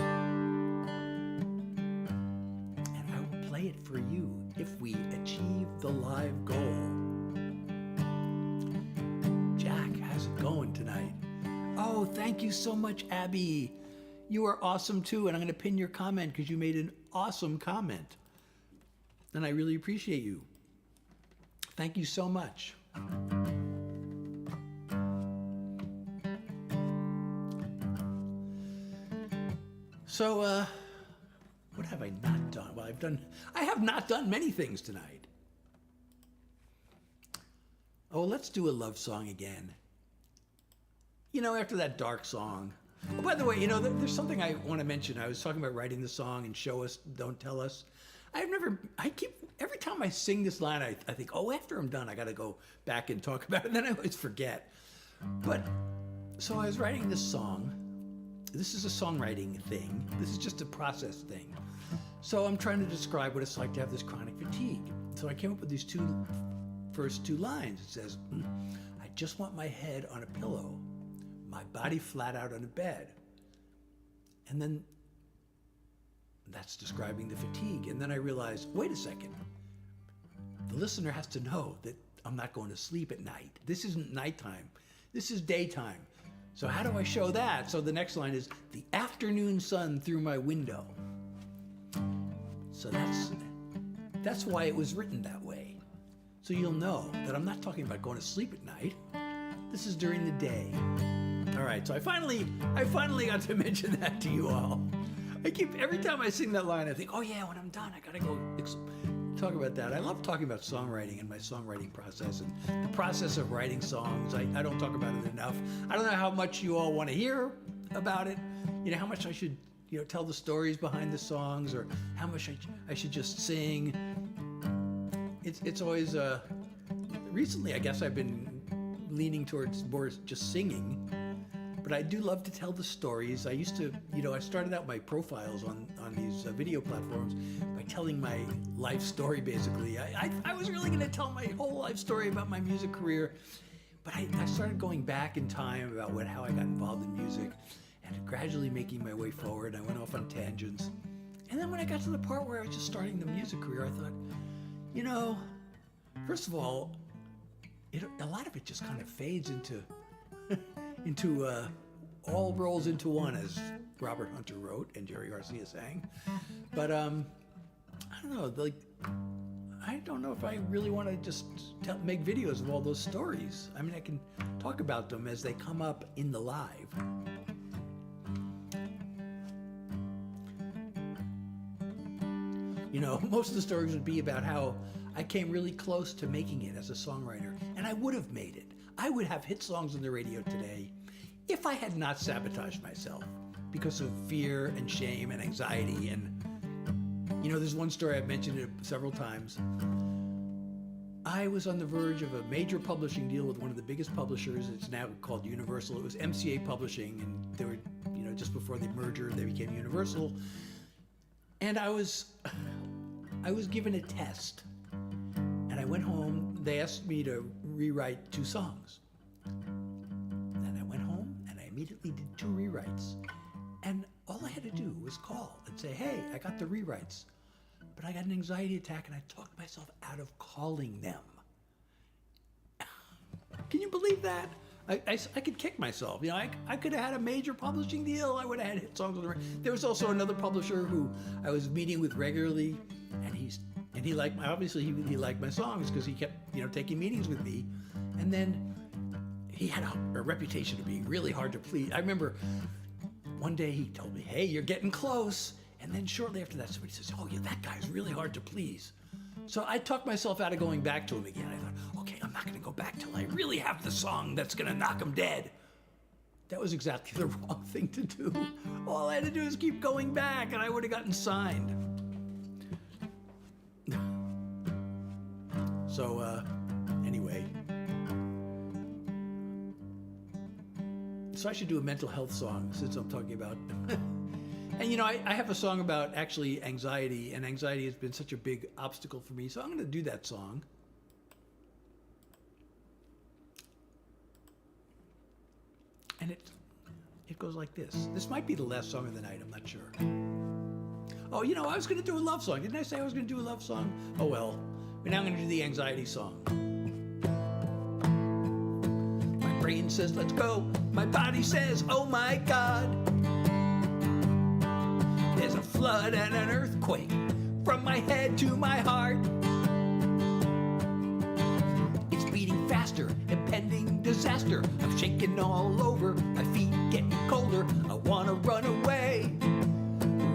I will play it for you if we achieve the live goal. Jack, how's it going tonight? Oh, thank you so much, Abby. You are awesome too, and I'm going to pin your comment because you made an awesome comment. And I really appreciate you. Thank you so much. So, what have I not done? Well, I have not done many things tonight. Oh, let's do a love song again. After that dark song. Oh, by the way, there's something I want to mention. I was talking about writing the song and show us, don't tell us. Every time I sing this line, I think, oh, after I'm done, I got to go back and talk about it. And then I always forget. So I was writing this song. This is a songwriting thing. This is just a process thing. So I'm trying to describe what it's like to have this chronic fatigue. So I came up with these first two lines. It says, I just want my head on a pillow, my body flat out on a bed. And then that's describing the fatigue. And then I realized, wait a second. The listener has to know that I'm not going to sleep at night. This isn't nighttime. This is daytime. So how do I show that? So the next line is, the afternoon sun through my window. So that's why it was written that way. So you'll know that I'm not talking about going to sleep at night. This is during the day. All right, so I finally got to mention that to you all. Every time I sing that line, I think, oh yeah, when I'm done, I gotta go talk about that. I love talking about songwriting and my songwriting process and the process of writing songs. I don't talk about it enough. I don't know how much you all want to hear about it. How much I should, tell the stories behind the songs, or how much I should just sing. It's always, recently I guess I've been leaning towards more just singing. But I do love to tell the stories. I used to, I started out my profiles on these video platforms by telling my life story, basically. I was really going to tell my whole life story about my music career, but I started going back in time about how I got involved in music and gradually making my way forward. I went off on tangents. And then when I got to the part where I was just starting the music career, I thought, first of all, a lot of it just kind of fades into all rolls into one, as Robert Hunter wrote and Jerry Garcia sang. But I don't know, I don't know if I really want to just make videos of all those stories. I mean, I can talk about them as they come up in the live. You know, most of the stories would be about how I came really close to making it as a songwriter, and I would have made it. I would have hit songs on the radio today if I had not sabotaged myself because of fear and shame and anxiety. And, you know, there's one story I've mentioned it several times. I was on the verge of a major publishing deal with one of the biggest publishers. It's now called Universal. It was MCA Publishing, and they were, you know, just before the merger, they became Universal. And I was given a test, and I went home. They asked me to rewrite 2 songs. And I went home and I immediately did 2 rewrites. And all I had to do was call and say, hey, I got the rewrites. But I got an anxiety attack and I talked myself out of calling them. Can you believe that? I could kick myself. You know, I could have had a major publishing deal. I would have had hit songs on the radio. There was also another publisher who I was meeting with regularly, and he liked obviously he liked my songs because he kept, you know, taking meetings with me. And then he had a reputation of being really hard to please. I remember one day he told me, hey, you're getting close. And then shortly after that, somebody says, oh yeah, that guy's really hard to please. So I talked myself out of going back to him again. I thought, okay, I'm not going to go back till I really have the song that's going to knock him dead. That was exactly the wrong thing to do. All I had to do is keep going back, and I would have gotten signed. So, anyway. So I should do a mental health song since I'm talking about... And you know, I have a song about actually anxiety, and anxiety has been such a big obstacle for me, so I'm going to do that song. And it goes like this. This might be the last song of the night, I'm not sure. Oh, you know, I was going to do a love song. Didn't I say I was going to do a love song? Oh well, but now I'm going to do the anxiety song. My brain says, let's go. My body says, oh my God. There's a flood and an earthquake from my head to my heart. It's beating faster, impending disaster. I'm shaking all over, my feet getting colder. I wanna run away,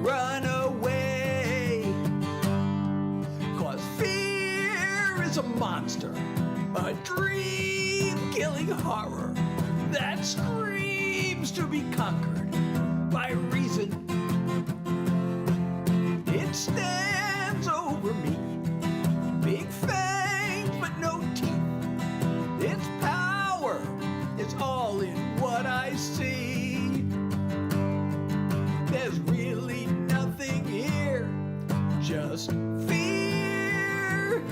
run away. 'Cause fear is a monster, a dream-killing horror that screams to be conquered by reason. It stands over me, big fangs but no teeth. Its power is all in what I see. There's really nothing here, just fear.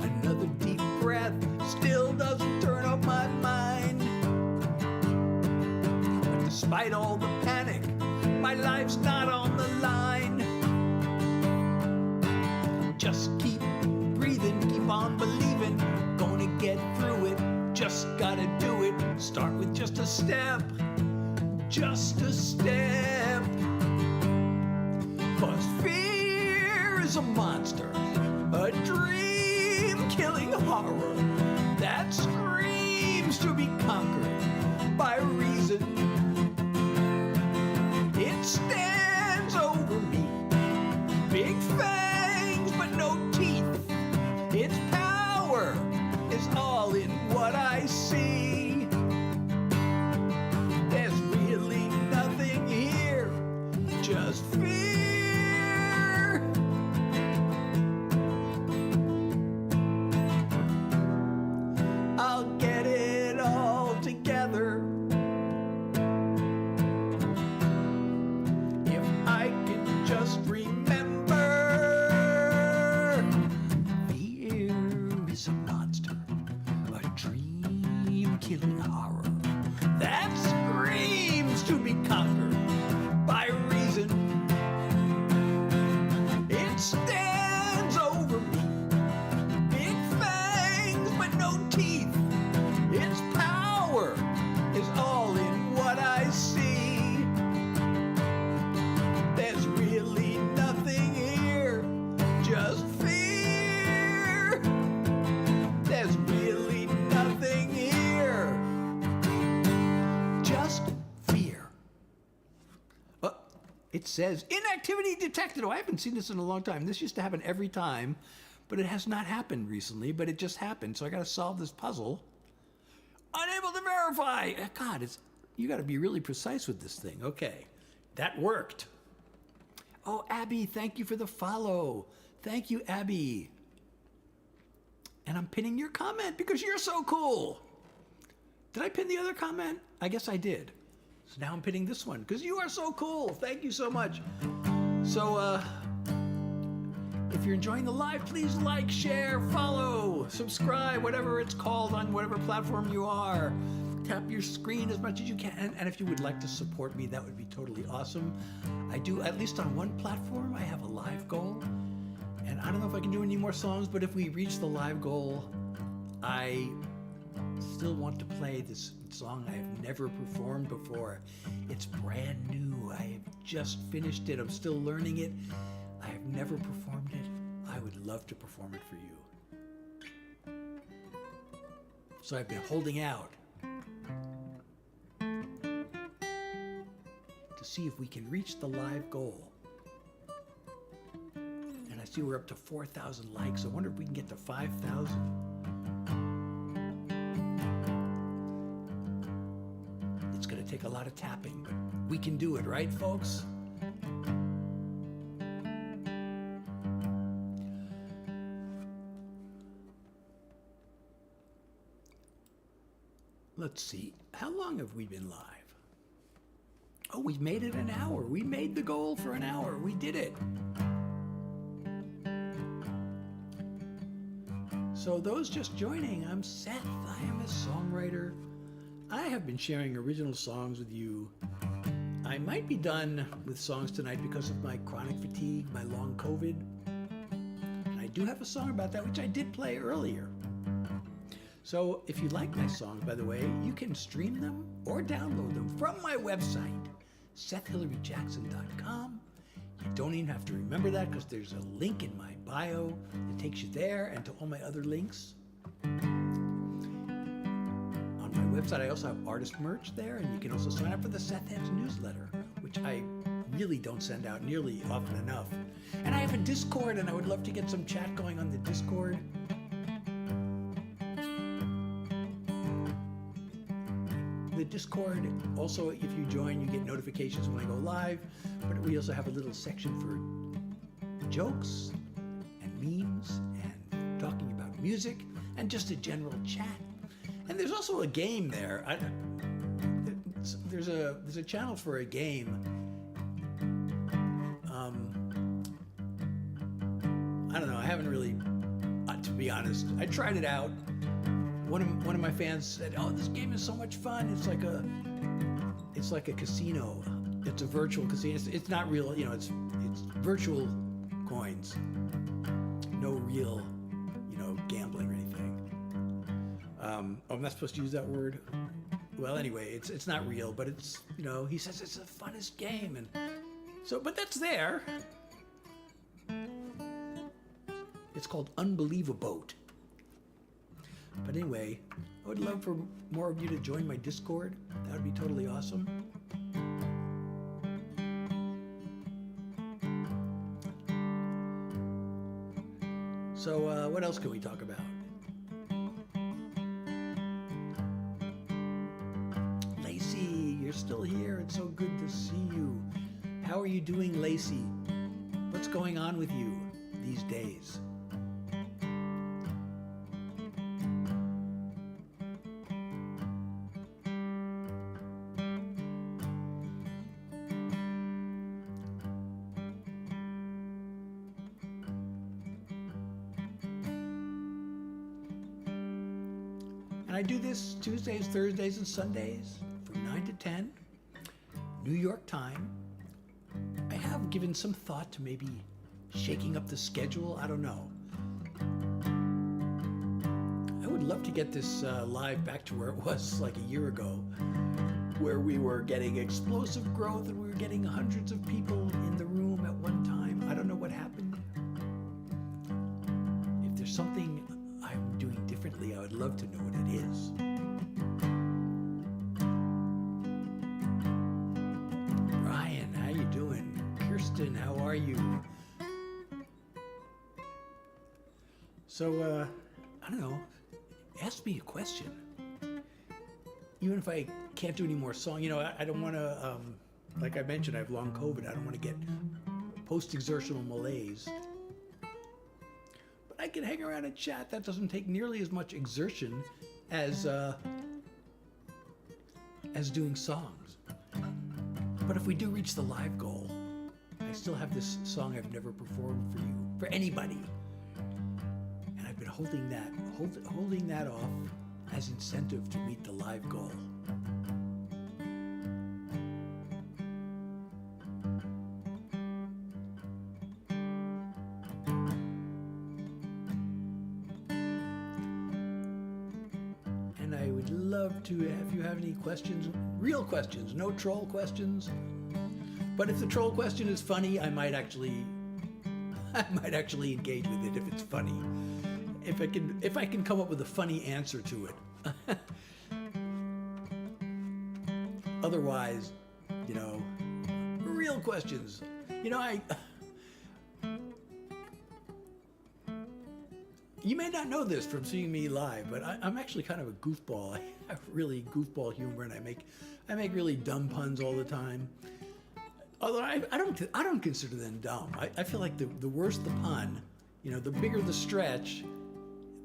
Another deep breath still doesn't turn off my mind. But despite all the panic, my life's not on the line. Just keep breathing, keep on believing. Gonna get through it, just gotta do it. Start with just a step, just a step. 'Cause fear is a monster, a dream-killing horror that screams to be conquered by reason. It stands over me, big fangs but no teeth. Its power is all in what I see. There's really nothing here, just fear. I'll get it all together. Just remember, fear is a monster, a dream-killing horror that screams to be conquered by reason. It stands over me, big fangs but no teeth. Its power is all in what I see. There's really nothing It says inactivity detected. Oh, I haven't seen this in a long time. This used to happen every time, but it has not happened recently, but it just happened. So I got to solve this puzzle. Unable to verify. God, you got to be really precise with this thing. Okay, that worked. Oh, Abby, thank you for the follow. Thank you, Abby. And I'm pinning your comment because you're so cool. Did I pin the other comment? I guess I did. So now I'm pinning this one because you are so cool. Thank you so much. So, if you're enjoying the live, please like, share, follow, subscribe, whatever it's called on whatever platform you are. Tap your screen as much as you can. And if you would like to support me, that would be totally awesome. I do, at least on one platform, I have a live goal. And I don't know if I can do any more songs, but if we reach the live goal, I still want to play this song I have never performed before. It's brand new. I have just finished it. I'm still learning it. I have never performed it. I would love to perform it for you. So I've been holding out to see if we can reach the live goal. And I see we're up to 4,000 likes. I wonder if we can get to 5,000. It's going to take a lot of tapping, but we can do it, right, folks? Let's see. How long have we been live? Oh, we made it an hour. We made the goal for an hour. We did it. So those just joining, I'm Seth. I am a songwriter. I have been sharing original songs with you. I might be done with songs tonight because of my chronic fatigue, my long COVID. And I do have a song about that, which I did play earlier. So if you like my songs, by the way, you can stream them or download them from my website, SethHilaryJackson.com. You don't even have to remember that because there's a link in my bio that takes you there and to all my other links. On my website, I also have artist merch there, and you can also sign up for the Seth Heads newsletter, which I really don't send out nearly often enough. And I have a Discord, and I would love to get some chat going on the Discord. The Discord, also, if you join, you get notifications when I go live, but we also have a little section for jokes and memes and talking about music and just a general chat. And there's also a game there. There's a channel for a game. I don't know. I haven't really, to be honest. I tried it out. One of my fans said, "Oh, this game is so much fun. It's like a casino. It's a virtual casino. It's not real. It's virtual coins. No real, gambling or anything." I'm not supposed to use that word. Well, anyway, it's not real, but it's he says it's the funnest game, and so but that's there. It's called Unbelievable. But anyway, I would love for more of you to join my Discord. That would be totally awesome. So what else can we talk about? Lacey, you're still here. It's so good to see you. How are you doing, Lacey? What's going on with you these days? And I do this Tuesdays, Thursdays, and Sundays from 9 to 10, New York time. I have given some thought to maybe shaking up the schedule. I don't know. I would love to get this live back to where it was like a year ago, where we were getting explosive growth and we were getting hundreds of people in the room at one time. I don't know what happened. If there's something I'm doing differently, I would love to know what it is. Brian, how you doing? are you? So, I don't know, ask me a question. Even if I can't do any more songs, you know, I don't want to, like I mentioned, I have long COVID. I don't want to get post-exertional malaise. But I can hang around and chat. That doesn't take nearly as much exertion as doing songs. But if we do reach the live goal, I still have this song I've never performed for you, for anybody. And I've been holding that off as incentive to meet the live goal. And I would love to, if you have any questions, real questions, no troll questions. But if the troll question is funny, I might actually engage with it if it's funny. If I can come up with a funny answer to it. Otherwise, you know, real questions. You know, you may not know this from seeing me live, but I'm actually kind of a goofball. I have really goofball humor, and I make really dumb puns all the time. Although I don't consider them dumb. I feel like the worse the pun, you know, the bigger the stretch,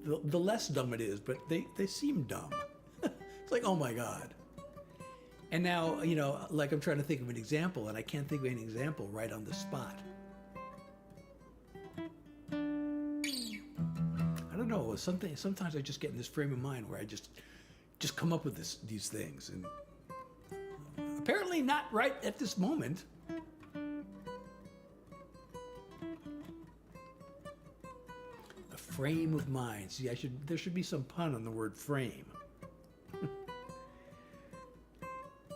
the less dumb it is, but they seem dumb. It's like, oh my God. And now, you know, like I'm trying to think of an example, and I can't think of any example right on the spot. I don't know, sometimes I just get in this frame of mind where I just come up with these things, and apparently not right at this moment. Frame of mind. See, there should be some pun on the word frame.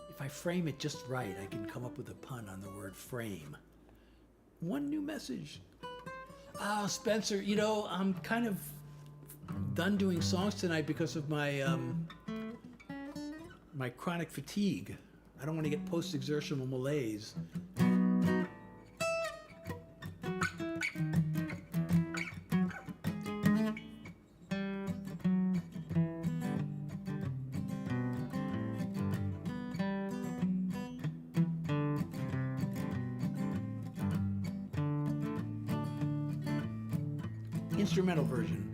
If I frame it just right, I can come up with a pun on the word frame. One new message. Oh, Spencer, you know, I'm kind of done doing songs tonight because of my my chronic fatigue. I don't want to get post-exertional malaise. Instrumental version.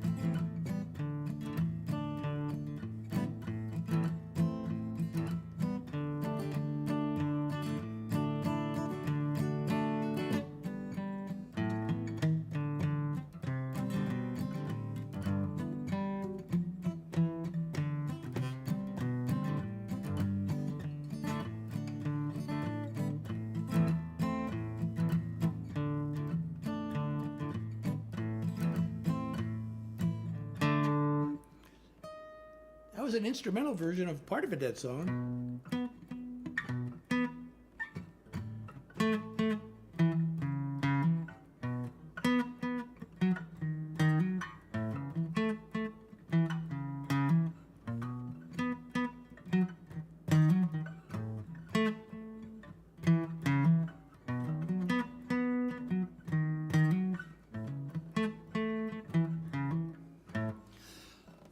That was an instrumental version of part of a Dead song.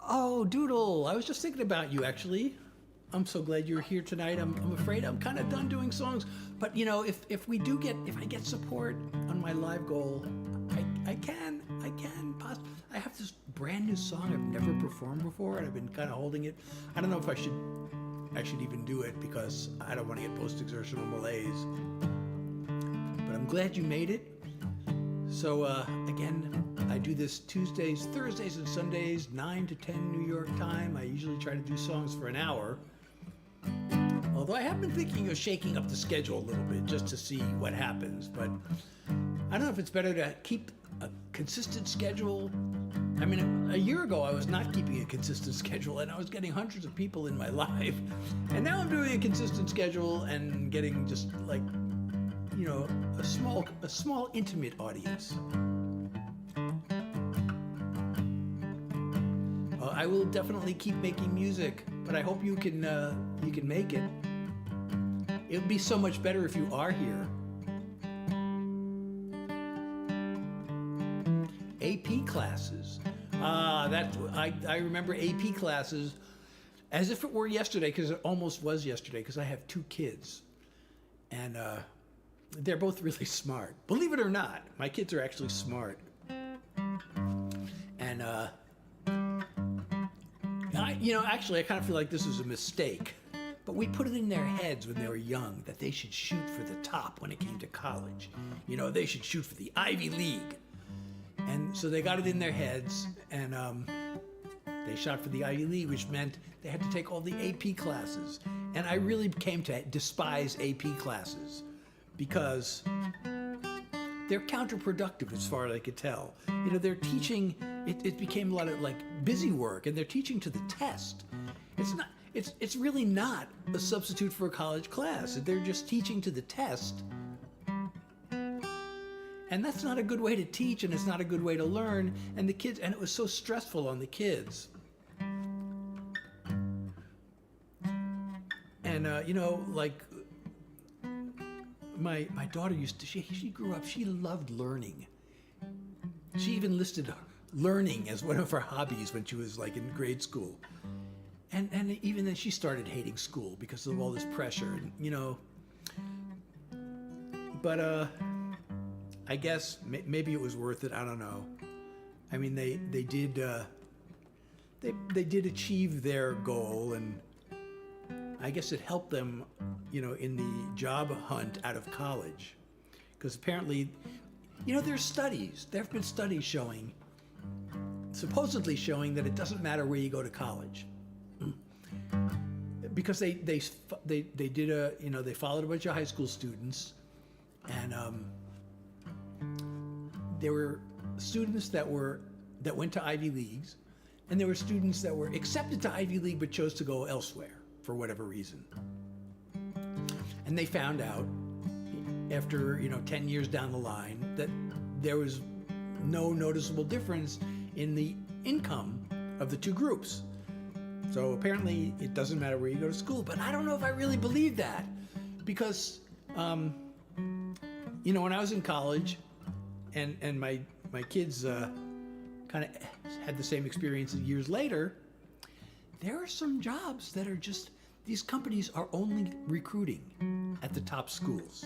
Oh, Doodle, I was just thinking about you, actually. I'm so glad you're here tonight. I'm afraid I'm kind of done doing songs. But, you know, if I get support on my live goal, I have this brand new song I've never performed before, and I've been kind of holding it. I don't know if I should even do it because I don't want to get post-exertional malaise. But I'm glad you made it. So, again, I do this Tuesdays, Thursdays, and Sundays, 9 to 10 New York time. I usually try to do songs for an hour. Although I have been thinking of shaking up the schedule a little bit just to see what happens. But I don't know if it's better to keep a consistent schedule. I mean, a year ago I was not keeping a consistent schedule, and I was getting hundreds of people in my life. And now I'm doing a consistent schedule and getting just like, you know, a small intimate audience. I will definitely keep making music, but I hope you can make it. It would be so much better if you are here. AP classes. I remember AP classes as if it were yesterday, because it almost was yesterday, because I have two kids. And they're both really smart. Believe it or not, my kids are actually smart. And, actually, I kind of feel like this was a mistake. But we put it in their heads when they were young that they should shoot for the top when it came to college. They should shoot for the Ivy League. And so they got it in their heads, and they shot for the Ivy League, which meant they had to take all the AP classes. And I really came to despise AP classes because they're counterproductive as far as I could tell. They're teaching, it became a lot of like busy work, and they're teaching to the test. It's really not a substitute for a college class. They're just teaching to the test. And that's not a good way to teach, and it's not a good way to learn. And it was so stressful on the kids. And, my daughter she grew up, she loved learning. She even listed learning as one of her hobbies when she was like in grade school. And even then she started hating school because of all this pressure, but I guess maybe it was worth it. I don't know. I mean, they did achieve their goal, and I guess it helped them, in the job hunt out of college, because apparently, there's studies. There have been studies supposedly showing that it doesn't matter where you go to college. Because they did they followed a bunch of high school students, and there were students that went to Ivy Leagues, and there were students that were accepted to Ivy League but chose to go elsewhere for whatever reason. And they found out after 10 years down the line that there was no noticeable difference in the income of the two groups. So apparently it doesn't matter where you go to school, but I don't know if I really believe that, because, when I was in college and my kids kind of had the same experience years later, there are some jobs that are just, these companies are only recruiting at the top schools.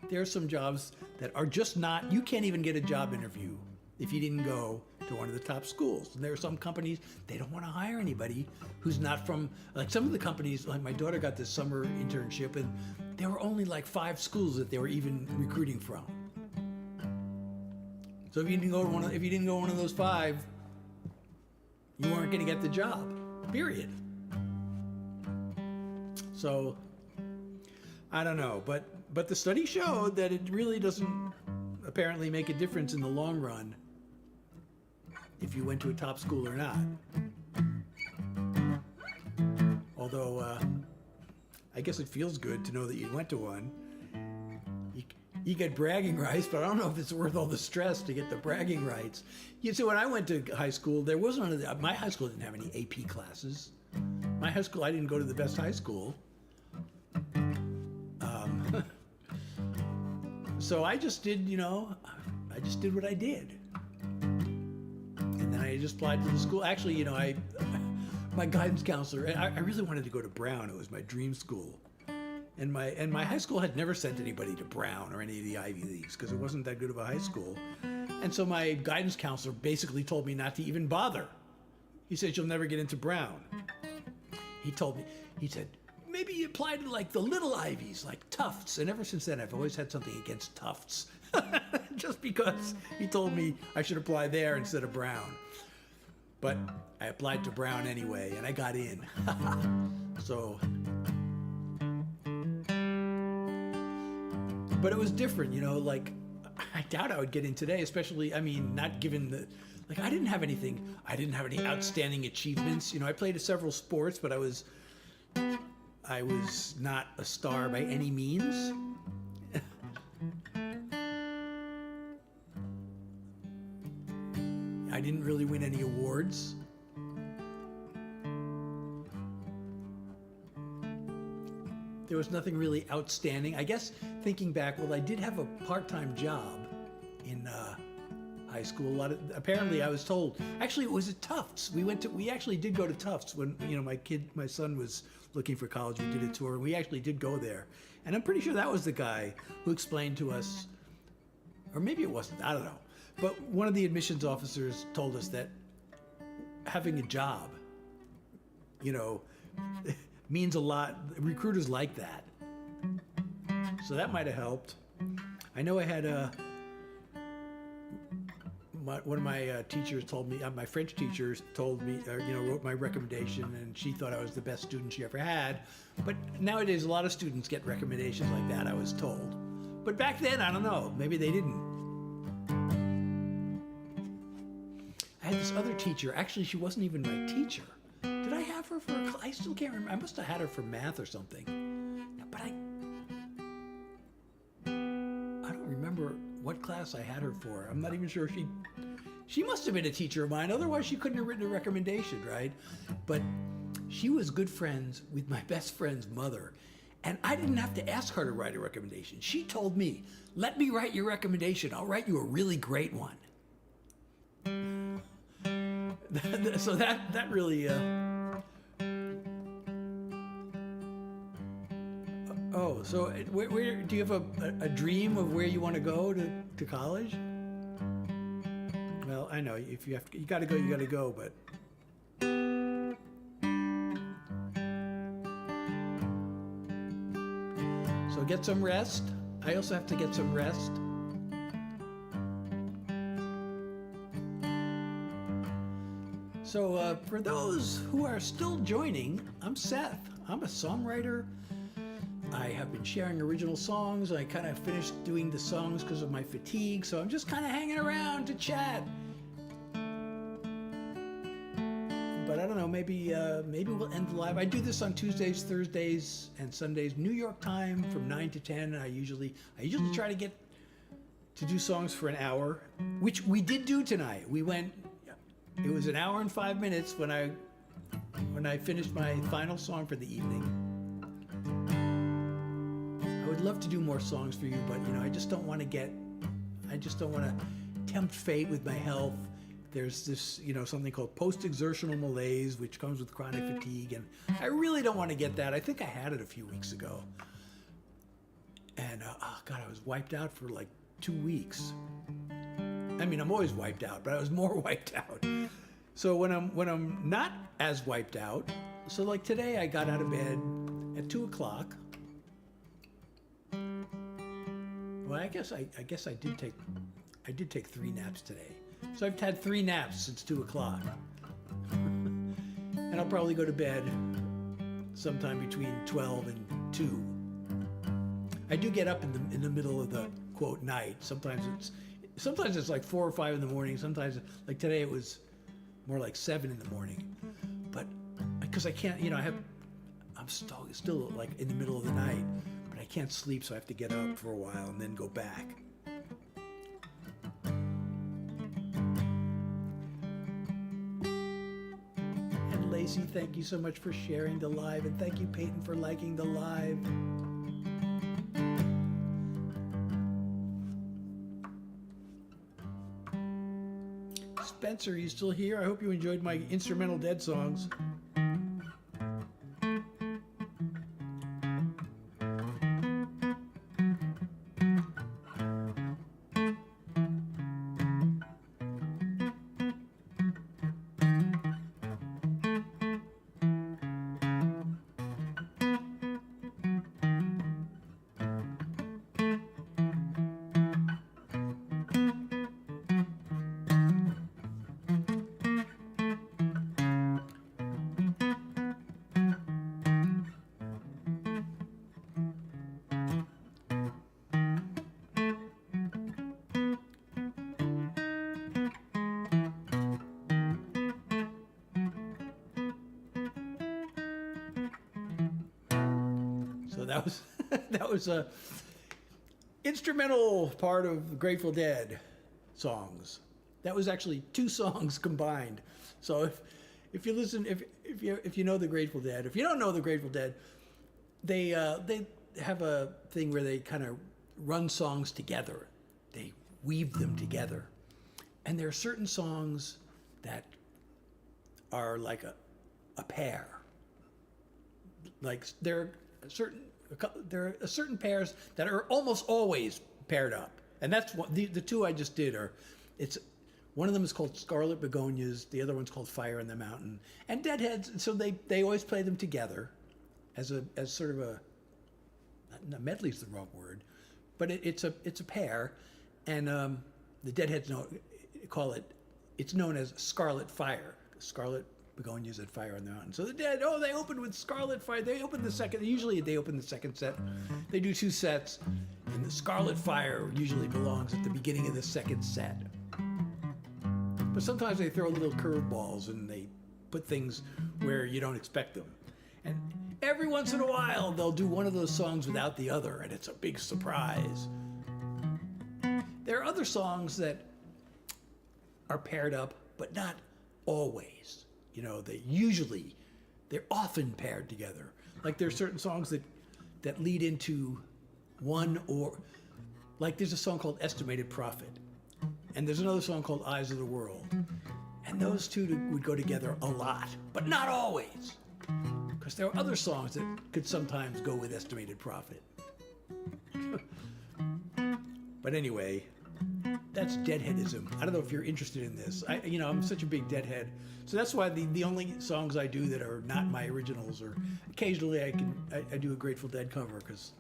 There are some jobs that are just not, you can't even get a job interview if you didn't go to one of the top schools. And there are some companies, they don't want to hire anybody who's not from, like some of the companies, like my daughter got this summer internship, and there were only like 5 schools that they were even recruiting from. So if you didn't go to one of those 5, you weren't going to get the job, period. So, I don't know, but the study showed that it really doesn't apparently make a difference in the long run if you went to a top school or not. Although, I guess it feels good to know that you went to one. You get bragging rights, but I don't know if it's worth all the stress to get the bragging rights. You see, when I went to high school, there wasn't my high school didn't have any AP classes. My high school, I didn't go to the best high school. So I just did, I just did what I did. And then I just applied to the school. Actually, my guidance counselor, I really wanted to go to Brown. It was my dream school. And my high school had never sent anybody to Brown or any of the Ivy Leagues because it wasn't that good of a high school. And so my guidance counselor basically told me not to even bother. He said, you'll never get into Brown. He said, maybe you apply to like the little Ivies, like Tufts. And ever since then, I've always had something against Tufts. Just because he told me I should apply there instead of Brown. But I applied to Brown anyway, and I got in. So, but it was different, like, I doubt I would get in today, especially, not given I didn't have any outstanding achievements. I played several sports, but I was not a star by any means. I didn't really win any awards. There was nothing really outstanding. I guess thinking back, I did have a part-time job in high school. Apparently, I was told. Actually, it was at Tufts. We actually did go to Tufts when my son was looking for college. We did a tour. We actually did go there, and I'm pretty sure that was the guy who explained to us, or maybe it wasn't. I don't know. But one of the admissions officers told us that having a job, means a lot. Recruiters like that. So that might have helped. I know I had one of my teachers told me, my French teachers told me, wrote my recommendation, and she thought I was the best student she ever had. But nowadays, a lot of students get recommendations like that, I was told. But back then, I don't know, maybe they didn't. I had this other teacher. Actually, she wasn't even my teacher. Did I have her for a class? I still can't remember. I must have had her for math or something. But I don't remember what class I had her for. I'm not even sure she must have been a teacher of mine. Otherwise, she couldn't have written a recommendation, right? But she was good friends with my best friend's mother. And I didn't have to ask her to write a recommendation. She told me, let me write your recommendation. I'll write you a really great one. So that really... So where do you have a dream of where you want to go to college? Well, I know if you got to go, but so get some rest. I also have to get some rest. So for those who are still joining, I'm Seth. I'm a songwriter. I have been sharing original songs. I kind of finished doing the songs because of my fatigue, so I'm just kind of hanging around to chat. But I don't know, maybe we'll end the live. I do this on Tuesdays, Thursdays, and Sundays, New York time from 9 to 10. I usually try to get to do songs for an hour, which we did do tonight. It was an hour and 5 minutes when I finished my final song for the evening. I would love to do more songs for you, but I just don't want to tempt fate with my health. There's this, something called post-exertional malaise, which comes with chronic fatigue, and I really don't want to get that. I think I had it a few weeks ago. And, I was wiped out for like 2 weeks. I mean, I'm always wiped out, but I was more wiped out. So when I'm not as wiped out, so like today I got out of bed at 2 o'clock. Well, I guess I did take 3 naps today. So I've had 3 naps since 2 o'clock. And I'll probably go to bed sometime between 12 and 2. I do get up in the middle of the quote night. Sometimes it's like 4 or 5 in the morning. Sometimes, like today, it was more like 7 in the morning. But because I can't, I'm still like in the middle of the night, but I can't sleep, so I have to get up for a while and then go back. And Lacey, thank you so much for sharing the live, and thank you, Peyton, for liking the live. Spencer, are you still here? I hope you enjoyed my instrumental Dead songs. That was a instrumental part of the Grateful Dead songs. That was actually 2 songs combined. So if you listen, if you know the Grateful Dead, if you don't know the Grateful Dead, they have a thing where they kind of run songs together. They weave them together. And there are certain songs that are like a pair. Like there are certain pairs that are almost always paired up, and that's what the two I just did are. It's one of them is called Scarlet Begonias, the other one's called Fire in the Mountain, and Deadheads. So they always play them together, as sort of a medley's the wrong word, but it's a pair, and the Deadheads call it. It's known as Scarlet Fire. Scarlet Begonias and Fire on the Mountain. So the Dead, they opened with Scarlet Fire. They opened the second. Usually they open the second set. They do 2 sets, and the Scarlet Fire usually belongs at the beginning of the second set. But sometimes they throw little curveballs and they put things where you don't expect them. And every once in a while they'll do one of those songs without the other, and it's a big surprise. There are other songs that are paired up, but not always. You know, they're often paired together. Like there are certain songs that lead into one, or like there's a song called Estimated Profit, and there's another song called Eyes of the World. And those two would go together a lot, but not always. Because there are other songs that could sometimes go with Estimated Profit. But anyway, that's Deadheadism. I don't know if you're interested in this. I'm such a big Deadhead. So that's why the only songs I do that are not my originals, or occasionally I do a Grateful Dead cover, because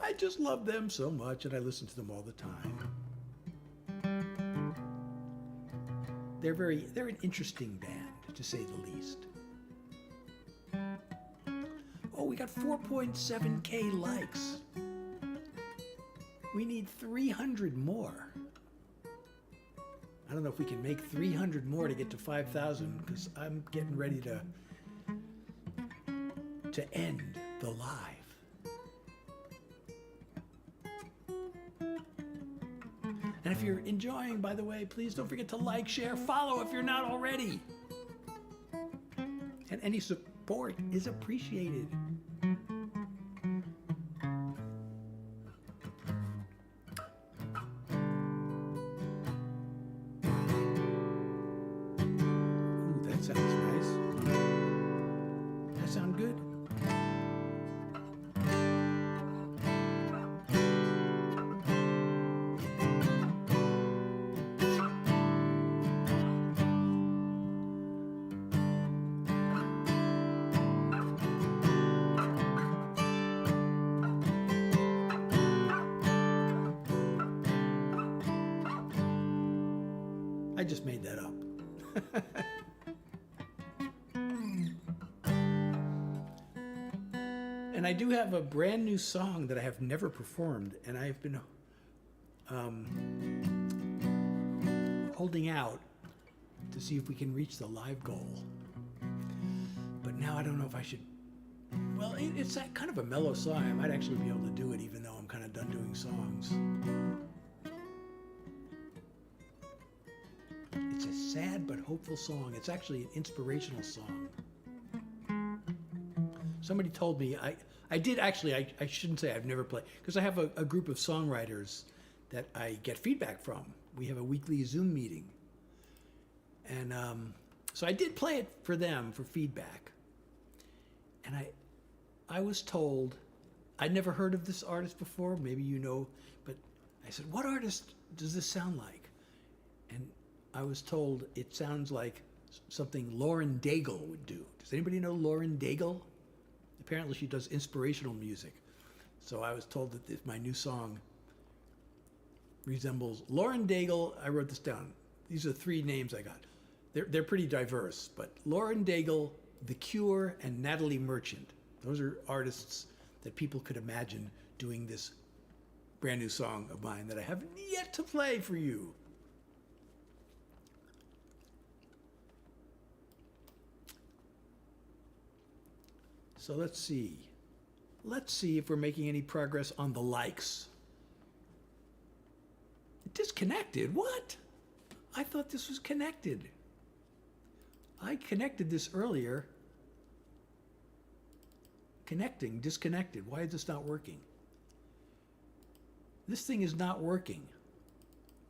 I just love them so much and I listen to them all the time. They're an interesting band, to say the least. Oh, we got 4.7K likes. We need 300 more. I don't know if we can make 300 more to get to 5,000, because I'm getting ready to end the live. And if you're enjoying, by the way, please don't forget to like, share, follow if you're not already. And any support is appreciated. Sounds nice. That sound good? I just made that up. And I do have a brand new song that I have never performed, and I've been holding out to see if we can reach the live goal. But now I don't know if I should. Well, it's that kind of a mellow song. I might actually be able to do it, even though I'm kind of done doing songs. It's a sad but hopeful song. It's actually an inspirational song. Somebody told me, I did actually, I shouldn't say I've never played, because I have a group of songwriters that I get feedback from. We have a weekly Zoom meeting. And so I did play it for them for feedback. And I was told, I'd never heard of this artist before, maybe you know, but I said, what artist does this sound like? And I was told it sounds like something Lauren Daigle would do. Does anybody know Lauren Daigle? Apparently she does inspirational music. So I was told that my new song resembles Lauren Daigle. I wrote this down. These are 3 names I got. They're pretty diverse, but Lauren Daigle, The Cure, and Natalie Merchant. Those are artists that people could imagine doing this brand new song of mine that I have yet to play for you. So let's see. Let's see if we're making any progress on the likes. Disconnected? What? I thought this was connected. I connected this earlier. Connecting, disconnected. Why is this not working? This thing is not working.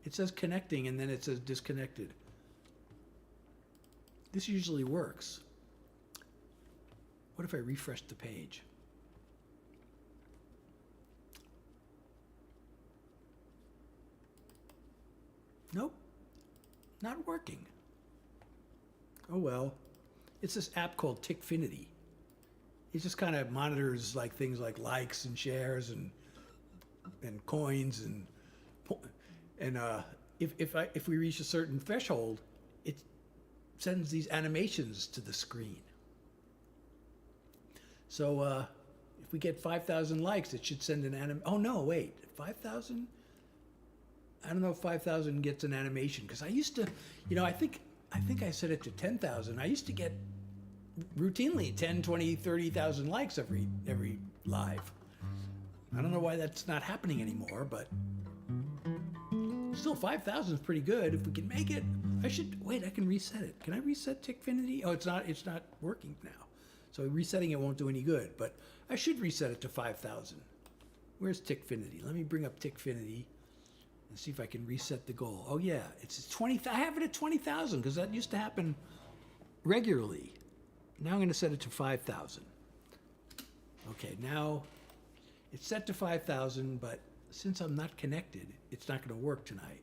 It says connecting and then it says disconnected. This usually works. What if I refresh the page? Nope, not working. Oh well. It's this app called Tickfinity. It just kind of monitors like things like likes and shares and coins and if we reach a certain threshold, it sends these animations to the screen. So if we get 5,000 likes, it should send an anim. Oh no, wait, 5,000? I don't know if 5,000 gets an animation because I used to, I think I set it to 10,000. I used to get routinely 10, 20, 30,000 likes every live. I don't know why that's not happening anymore, but still 5,000 is pretty good. If we can make it, I can reset it. Can I reset Tickfinity? Oh, it's not working now. So resetting it won't do any good, but I should reset it to 5,000. Where's Tickfinity? Let me bring up Tickfinity and see if I can reset the goal. Oh yeah, it's 20. I have it at 20,000 because that used to happen regularly. Now I'm going to set it to 5,000. Okay, now it's set to 5,000, but since I'm not connected, it's not going to work tonight.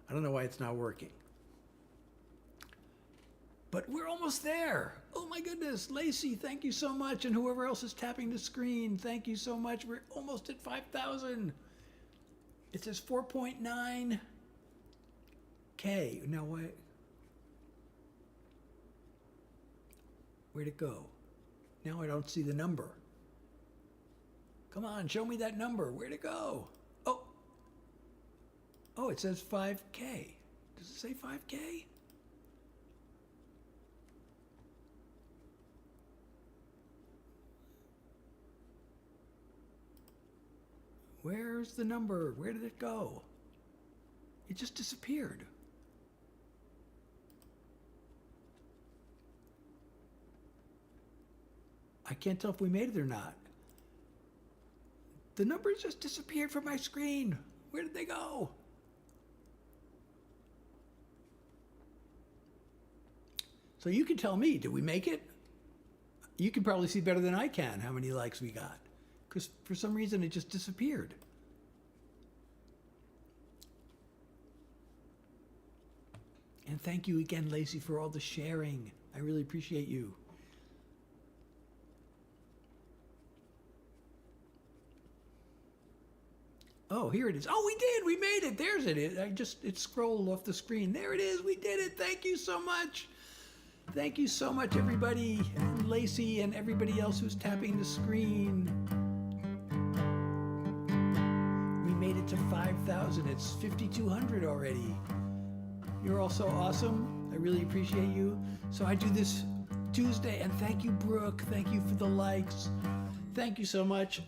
I don't know why it's not working. But we're almost there. Oh my goodness, Lacey, thank you so much. And whoever else is tapping the screen, thank you so much. We're almost at 5,000. It says 4.9K. Now what? Where'd it go? Now I don't see the number. Come on, show me that number. Where'd it go? Oh, it says 5K. Does it say 5K? Where's the number? Where did it go? It just disappeared. I can't tell if we made it or not. The numbers just disappeared from my screen. Where did they go? So you can tell me, did we make it? You can probably see better than I can how many likes we got, because for some reason it just disappeared. And thank you again, Lacey, for all the sharing. I really appreciate you. Oh, here it is. Oh, we did. We made it. There's it. It scrolled off the screen. There it is. We did it. Thank you so much. Thank you so much, everybody. And Lacey and everybody else who's tapping the screen. We made it to 5,000. It's 5,200 already. You're all so awesome. I really appreciate you. So I do this Tuesday, and thank you, Brooke. Thank you for the likes. Thank you so much.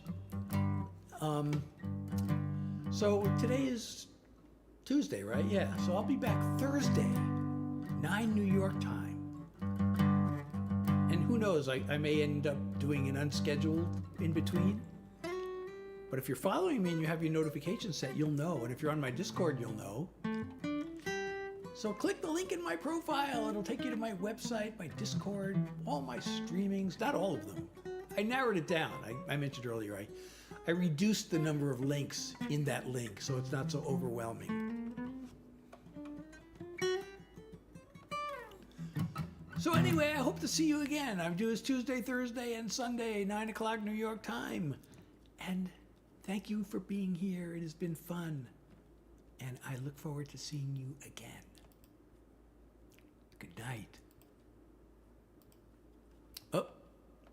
So today is Tuesday, right? Yeah. So I'll be back Thursday, 9 New York time. And who knows, I may end up doing an unscheduled in between. But if you're following me and you have your notifications set, you'll know. And if you're on my Discord, you'll know. So click the link in my profile. It'll take you to my website, my Discord, all my streamings, not all of them. I narrowed it down. I mentioned earlier, I reduced the number of links in that link so it's not so overwhelming. So anyway, I hope to see you again. I'm doing this Tuesday, Thursday, and Sunday, 9 o'clock New York time. And thank you for being here. It has been fun. And I look forward to seeing you again.